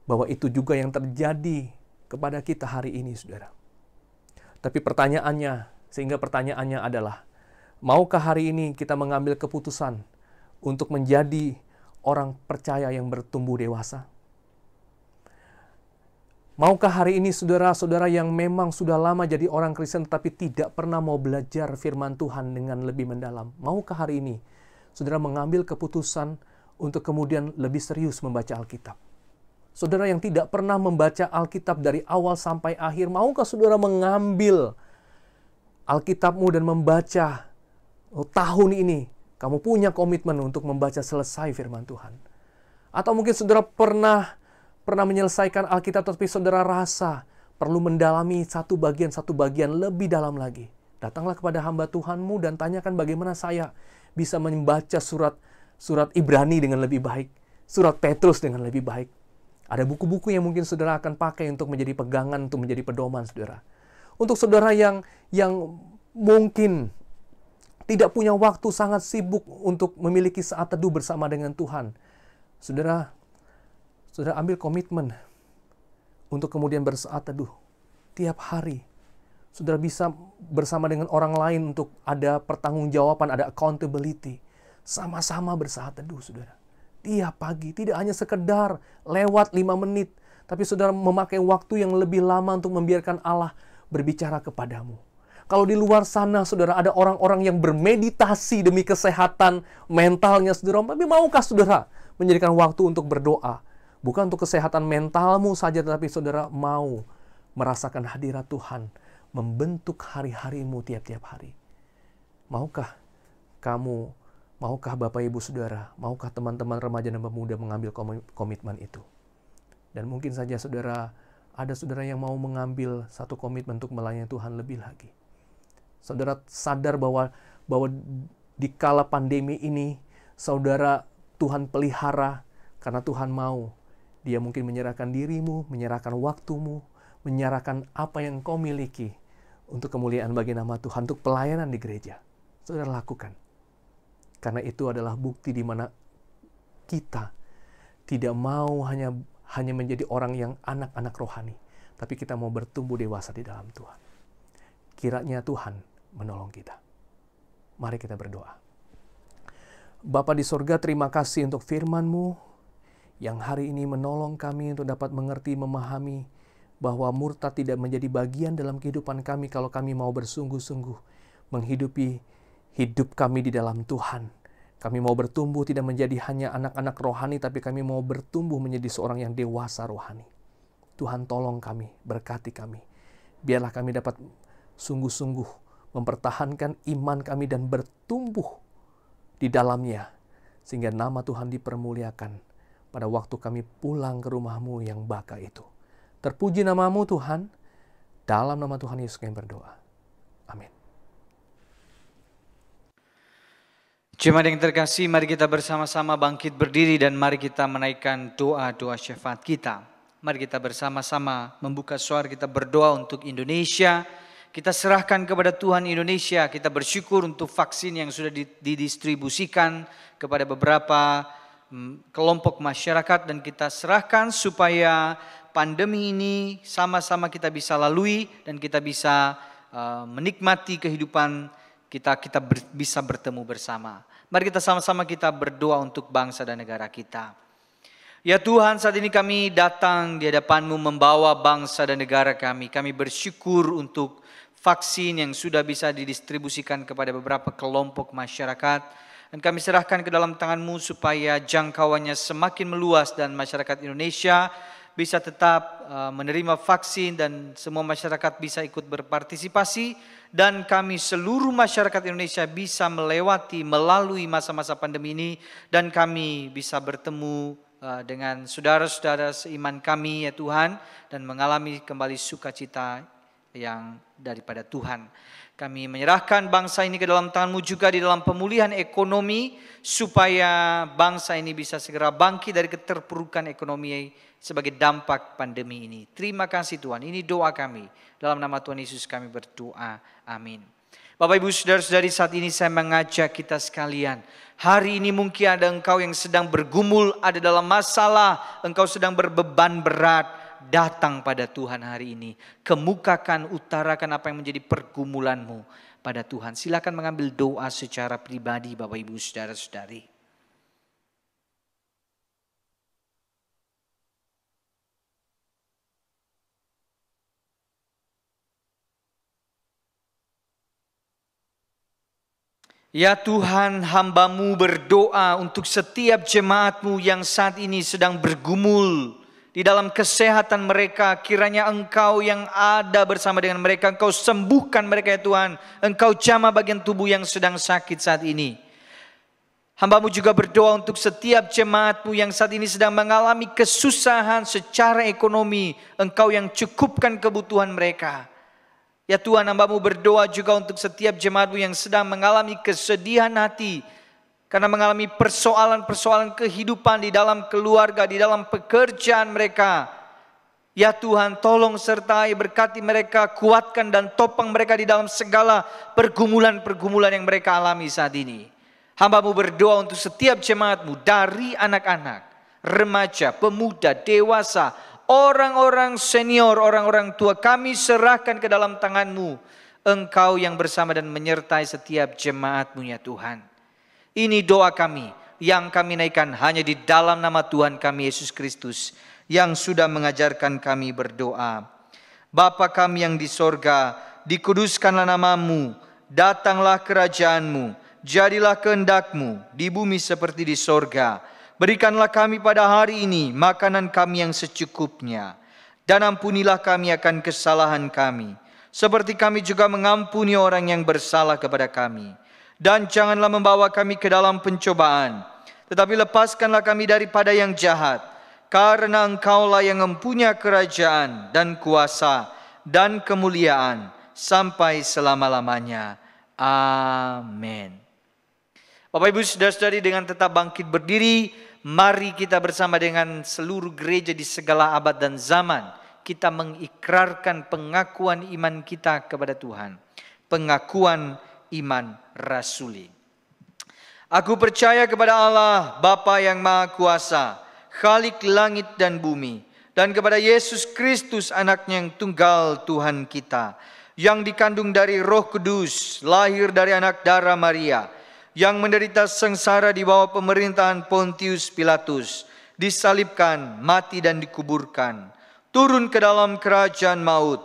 bahwa itu juga yang terjadi kepada kita hari ini, saudara. Tapi pertanyaannya adalah, maukah hari ini kita mengambil keputusan untuk menjadi orang percaya yang bertumbuh dewasa? Maukah hari ini saudara-saudara yang memang sudah lama jadi orang Kristen tetapi tidak pernah mau belajar firman Tuhan dengan lebih mendalam? Maukah hari ini saudara mengambil keputusan untuk kemudian lebih serius membaca Alkitab? Saudara yang tidak pernah membaca Alkitab dari awal sampai akhir, maukah saudara mengambil Alkitabmu dan membaca tahun ini? Kamu punya komitmen untuk membaca selesai firman Tuhan. Atau mungkin saudara pernah menyelesaikan Alkitab, tapi saudara rasa perlu mendalami satu bagian lebih dalam lagi. Datanglah kepada hamba Tuhanmu dan tanyakan bagaimana saya bisa membaca surat Ibrani dengan lebih baik, surat Petrus dengan lebih baik. Ada buku-buku yang mungkin saudara akan pakai untuk menjadi pegangan, untuk menjadi pedoman saudara. Untuk saudara yang mungkin tidak punya waktu, sangat sibuk untuk memiliki saat teduh bersama dengan Tuhan, saudara ambil komitmen untuk kemudian bersaat teduh tiap hari. Saudara bisa bersama dengan orang lain untuk ada pertanggungjawaban, ada accountability. Sama-sama bersaat teduh, saudara. Tiap pagi, tidak hanya sekedar lewat 5 menit, Tapi saudara memakai waktu yang lebih lama untuk membiarkan Allah berbicara kepadamu. Kalau di luar sana, saudara, ada orang-orang yang bermeditasi demi kesehatan mentalnya, saudara. Tapi maukah saudara menjadikan waktu untuk berdoa? Bukan untuk kesehatan mentalmu saja, tetapi saudara mau merasakan hadirat Tuhan, membentuk hari-harimu tiap-tiap hari. Maukah kamu, maukah Bapak Ibu Saudara, maukah teman-teman remaja dan pemuda mengambil komitmen itu? Dan mungkin saja saudara, ada saudara yang mau mengambil satu komitmen untuk melayani Tuhan lebih lagi. Saudara sadar bahwa di kala pandemi ini, saudara Tuhan pelihara karena Tuhan mau. Dia mungkin menyerahkan dirimu, menyerahkan waktumu, menyerahkan apa yang kau miliki untuk kemuliaan bagi nama Tuhan, untuk pelayanan di gereja. Saudara lakukan. Karena itu adalah bukti di mana kita tidak mau hanya menjadi orang yang anak-anak rohani, tapi kita mau bertumbuh dewasa di dalam Tuhan. Kiranya Tuhan menolong kita. Mari kita berdoa. Bapa di sorga, terima kasih untuk firman-Mu yang hari ini menolong kami untuk dapat mengerti, memahami bahwa murtad tidak menjadi bagian dalam kehidupan kami kalau kami mau bersungguh-sungguh menghidupi hidup kami di dalam Tuhan. Kami mau bertumbuh tidak menjadi hanya anak-anak rohani, tapi kami mau bertumbuh menjadi seorang yang dewasa rohani. Tuhan tolong kami, berkati kami. Biarlah kami dapat sungguh-sungguh mempertahankan iman kami dan bertumbuh di dalamnya, sehingga nama Tuhan dipermuliakan pada waktu kami pulang ke rumah-Mu yang baka itu. Terpuji nama-Mu Tuhan, dalam nama Tuhan Yesus kami berdoa. Amin. Jemaat yang terkasih, mari kita bersama-sama bangkit berdiri dan mari kita menaikkan doa-doa syafaat kita. Mari kita bersama-sama membuka suara kita berdoa untuk Indonesia. Kita serahkan kepada Tuhan Indonesia, kita bersyukur untuk vaksin yang sudah didistribusikan kepada beberapa kelompok masyarakat dan kita serahkan supaya pandemi ini sama-sama kita bisa lalui dan kita bisa menikmati kehidupan kita bisa bertemu bersama. Mari kita sama-sama kita berdoa untuk bangsa dan negara kita. Ya Tuhan, saat ini kami datang di hadapan-Mu membawa bangsa dan negara kami. Kami bersyukur untuk vaksin yang sudah bisa didistribusikan kepada beberapa kelompok masyarakat. Dan kami serahkan ke dalam tangan-Mu supaya jangkauannya semakin meluas dan masyarakat Indonesia bisa tetap menerima vaksin dan semua masyarakat bisa ikut berpartisipasi. Dan kami seluruh masyarakat Indonesia bisa melalui masa-masa pandemi ini. Dan kami bisa bertemu dengan saudara-saudara seiman kami ya Tuhan. Dan mengalami kembali sukacita yang daripada Tuhan. Kami menyerahkan bangsa ini ke dalam tangan-Mu juga di dalam pemulihan ekonomi. Supaya bangsa ini bisa segera bangkit dari keterpurukan ekonomi sebagai dampak pandemi ini. Terima kasih Tuhan, ini doa kami. Dalam nama Tuhan Yesus kami berdoa, amin. Bapak Ibu Saudara-saudari, saat ini saya mengajak kita sekalian. Hari ini mungkin ada engkau yang sedang bergumul, ada dalam masalah, engkau sedang berbeban berat. Datang pada Tuhan hari ini. Kemukakan, utarakan apa yang menjadi pergumulanmu pada Tuhan. Silakan mengambil doa secara pribadi Bapak Ibu Saudara-saudari. Ya Tuhan, hamba-Mu berdoa untuk setiap jemaat-Mu yang saat ini sedang bergumul di dalam kesehatan mereka. Kiranya Engkau yang ada bersama dengan mereka, Engkau sembuhkan mereka ya Tuhan. Engkau jamah bagian tubuh yang sedang sakit saat ini. Hamba-Mu juga berdoa untuk setiap jemaat-Mu yang saat ini sedang mengalami kesusahan secara ekonomi. Engkau yang cukupkan kebutuhan mereka. Ya Tuhan, hamba-Mu berdoa juga untuk setiap jemaat-Mu yang sedang mengalami kesedihan hati. Karena mengalami persoalan-persoalan kehidupan di dalam keluarga, di dalam pekerjaan mereka. Ya Tuhan, tolong sertai, berkati mereka, kuatkan dan topang mereka di dalam segala pergumulan-pergumulan yang mereka alami saat ini. Hamba-Mu berdoa untuk setiap jemaat-Mu dari anak-anak, remaja, pemuda, dewasa, orang-orang senior, orang-orang tua, kami serahkan ke dalam tangan-Mu. Engkau yang bersama dan menyertai setiap jemaat-Mu ya Tuhan. Ini doa kami yang kami naikkan hanya di dalam nama Tuhan kami Yesus Kristus yang sudah mengajarkan kami berdoa. Bapa kami yang di sorga, dikuduskanlah namamu, datanglah kerajaanmu, jadilah kehendakmu di bumi seperti di sorga. Berikanlah kami pada hari ini makanan kami yang secukupnya, dan ampunilah kami akan kesalahan kami, seperti kami juga mengampuni orang yang bersalah kepada kami. Dan janganlah membawa kami ke dalam pencobaan, tetapi lepaskanlah kami daripada yang jahat. Karena Engkaulah yang mempunyai kerajaan dan kuasa dan kemuliaan sampai selama-lamanya. Amin. Bapak Ibu Saudara-saudari, dengan tetap bangkit berdiri, mari kita bersama dengan seluruh gereja di segala abad dan zaman, kita mengikrarkan pengakuan iman kita kepada Tuhan. Pengakuan iman rasuli. Aku percaya kepada Allah, Bapa yang Maha Kuasa, Khalik langit dan bumi, dan kepada Yesus Kristus anaknya yang tunggal Tuhan kita, yang dikandung dari Roh Kudus, lahir dari anak darah Maria, yang menderita sengsara di bawah pemerintahan Pontius Pilatus, disalibkan, mati dan dikuburkan, turun ke dalam kerajaan maut,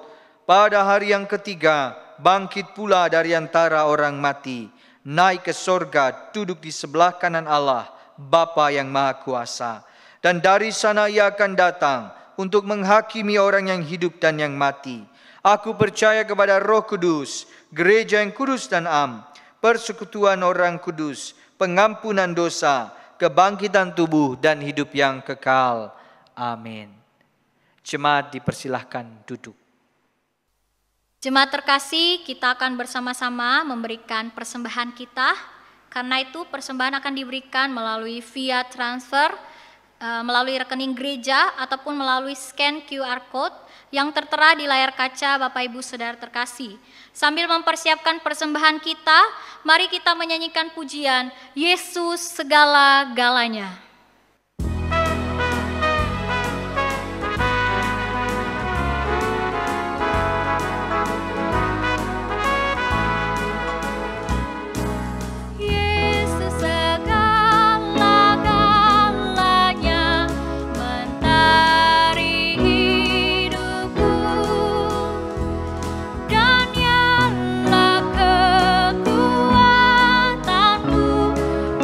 pada hari yang ketiga bangkit pula dari antara orang mati, naik ke sorga, duduk di sebelah kanan Allah, Bapa yang Maha Kuasa. Dan dari sana ia akan datang untuk menghakimi orang yang hidup dan yang mati. Aku percaya kepada Roh Kudus, gereja yang kudus dan am, persekutuan orang kudus, pengampunan dosa, kebangkitan tubuh dan hidup yang kekal. Amin. Jemaat dipersilahkan duduk. Jemaat terkasih, kita akan bersama-sama memberikan persembahan kita. Karena itu persembahan akan diberikan melalui via transfer, melalui rekening gereja ataupun melalui scan QR Code yang tertera di layar kaca Bapak Ibu Saudara terkasih. Sambil mempersiapkan persembahan kita, mari kita menyanyikan pujian Yesus segala-galanya.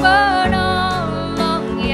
Penolong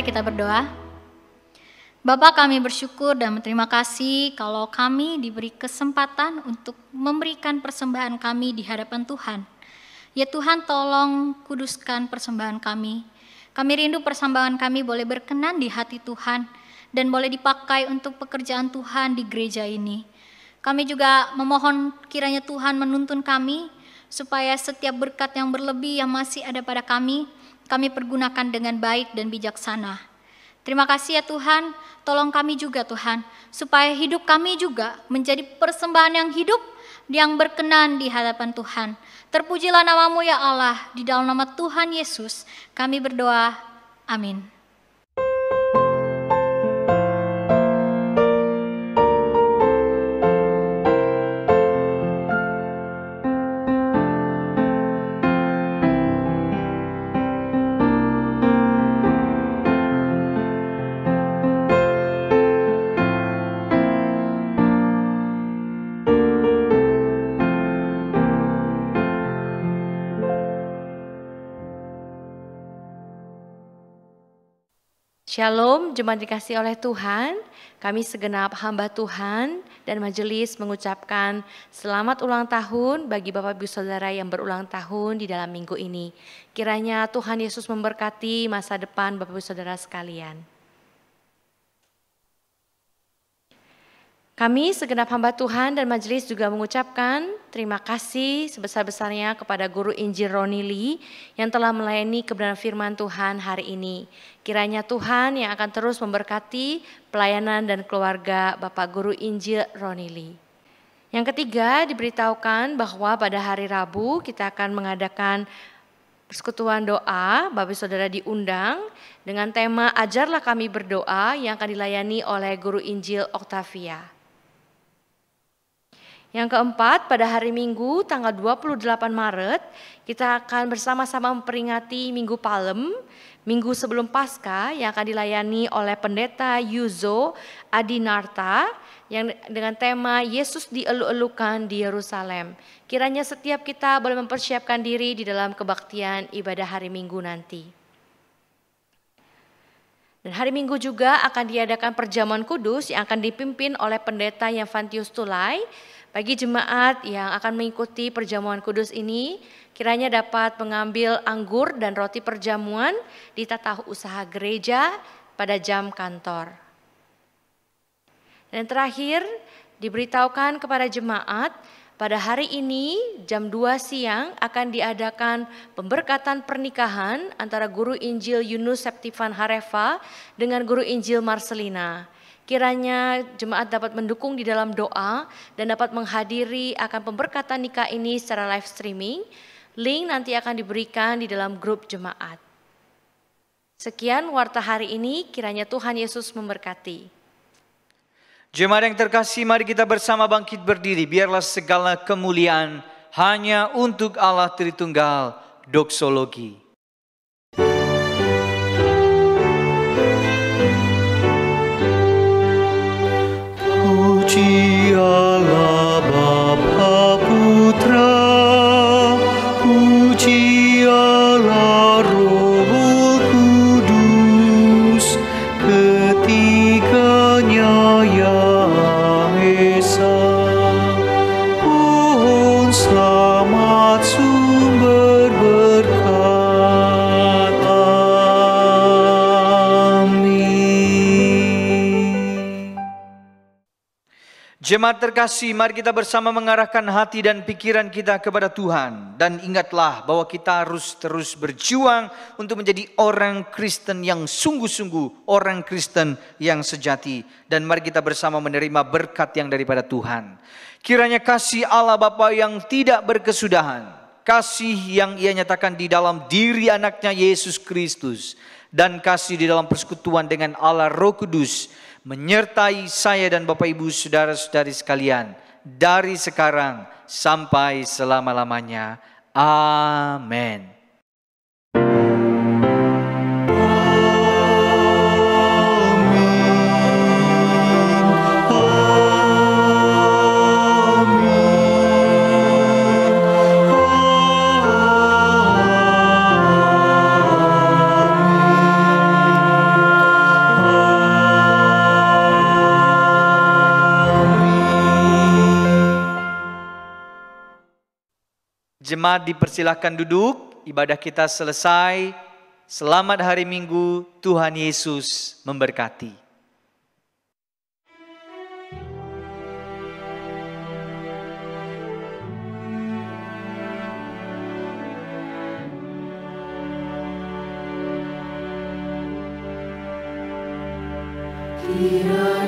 Mari kita berdoa. Bapa, kami bersyukur dan berterima kasih kalau kami diberi kesempatan untuk memberikan persembahan kami di hadapan Tuhan. Ya Tuhan, tolong kuduskan persembahan kami. Kami rindu persembahan kami boleh berkenan di hati Tuhan dan boleh dipakai untuk pekerjaan Tuhan di gereja ini. Kami juga memohon kiranya Tuhan menuntun kami supaya setiap berkat yang berlebih yang masih ada pada kami pergunakan dengan baik dan bijaksana. Terima kasih ya Tuhan, tolong kami juga Tuhan, supaya hidup kami juga menjadi persembahan yang hidup, yang berkenan di hadapan Tuhan. Terpujilah namamu ya Allah, di dalam nama Tuhan Yesus kami berdoa, amin. Shalom, jemaat dikasihi oleh Tuhan. Kami segenap hamba Tuhan dan majelis mengucapkan selamat ulang tahun bagi Bapak Ibu Saudara yang berulang tahun di dalam minggu ini. Kiranya Tuhan Yesus memberkati masa depan Bapak Ibu Saudara sekalian. Kami segenap hamba Tuhan dan majelis juga mengucapkan terima kasih sebesar-besarnya kepada Guru Injil Roni Lee yang telah melayani kebenaran firman Tuhan hari ini. Kiranya Tuhan yang akan terus memberkati pelayanan dan keluarga Bapak Guru Injil Roni Lee. Yang ketiga, diberitahukan bahwa pada hari Rabu kita akan mengadakan persekutuan doa. Bapak Saudara diundang dengan tema Ajarlah Kami Berdoa yang akan dilayani oleh Guru Injil Octavia. Yang keempat, pada hari Minggu tanggal 28 Maret, kita akan bersama-sama memperingati Minggu Palem, Minggu sebelum Paskah yang akan dilayani oleh Pendeta Yuzo Adinarta yang dengan tema Yesus dielu-elukan di Yerusalem. Kiranya setiap kita boleh mempersiapkan diri di dalam kebaktian ibadah hari Minggu nanti. Dan hari Minggu juga akan diadakan perjamuan kudus yang akan dipimpin oleh Pendeta Yanfantius Tulai. Bagi jemaat yang akan mengikuti perjamuan kudus ini, kiranya dapat mengambil anggur dan roti perjamuan di tata usaha gereja pada jam kantor. Dan terakhir, diberitahukan kepada jemaat, pada hari ini jam 2 siang akan diadakan pemberkatan pernikahan antara Guru Injil Yunus Septifan Harefa dengan Guru Injil Marcelina. Kiranya jemaat dapat mendukung di dalam doa dan dapat menghadiri akan pemberkatan nikah ini secara live streaming. Link nanti akan diberikan di dalam grup jemaat. Sekian warta hari ini, kiranya Tuhan Yesus memberkati. Jemaat yang terkasih, mari kita bersama bangkit berdiri. Biarlah segala kemuliaan hanya untuk Allah Tritunggal. Doksologi. Puji Allah Bapa Putra, puji Allah Roh Kudus, ketiganya yang esa. Pohon selamat sumber berkat. Jemaat terkasih, mari kita bersama mengarahkan hati dan pikiran kita kepada Tuhan. Dan ingatlah bahwa kita harus terus berjuang untuk menjadi orang Kristen yang sungguh-sungguh, orang Kristen yang sejati. Dan mari kita bersama menerima berkat yang daripada Tuhan. Kiranya kasih Allah Bapa yang tidak berkesudahan, kasih yang Ia nyatakan di dalam diri anaknya Yesus Kristus, dan kasih di dalam persekutuan dengan Allah Roh Kudus, menyertai saya dan Bapak Ibu saudara-saudari sekalian dari sekarang sampai selama-lamanya. Amin. Jemaat dipersilahkan duduk, ibadah kita selesai. Selamat hari Minggu, Tuhan Yesus memberkati. Kiranya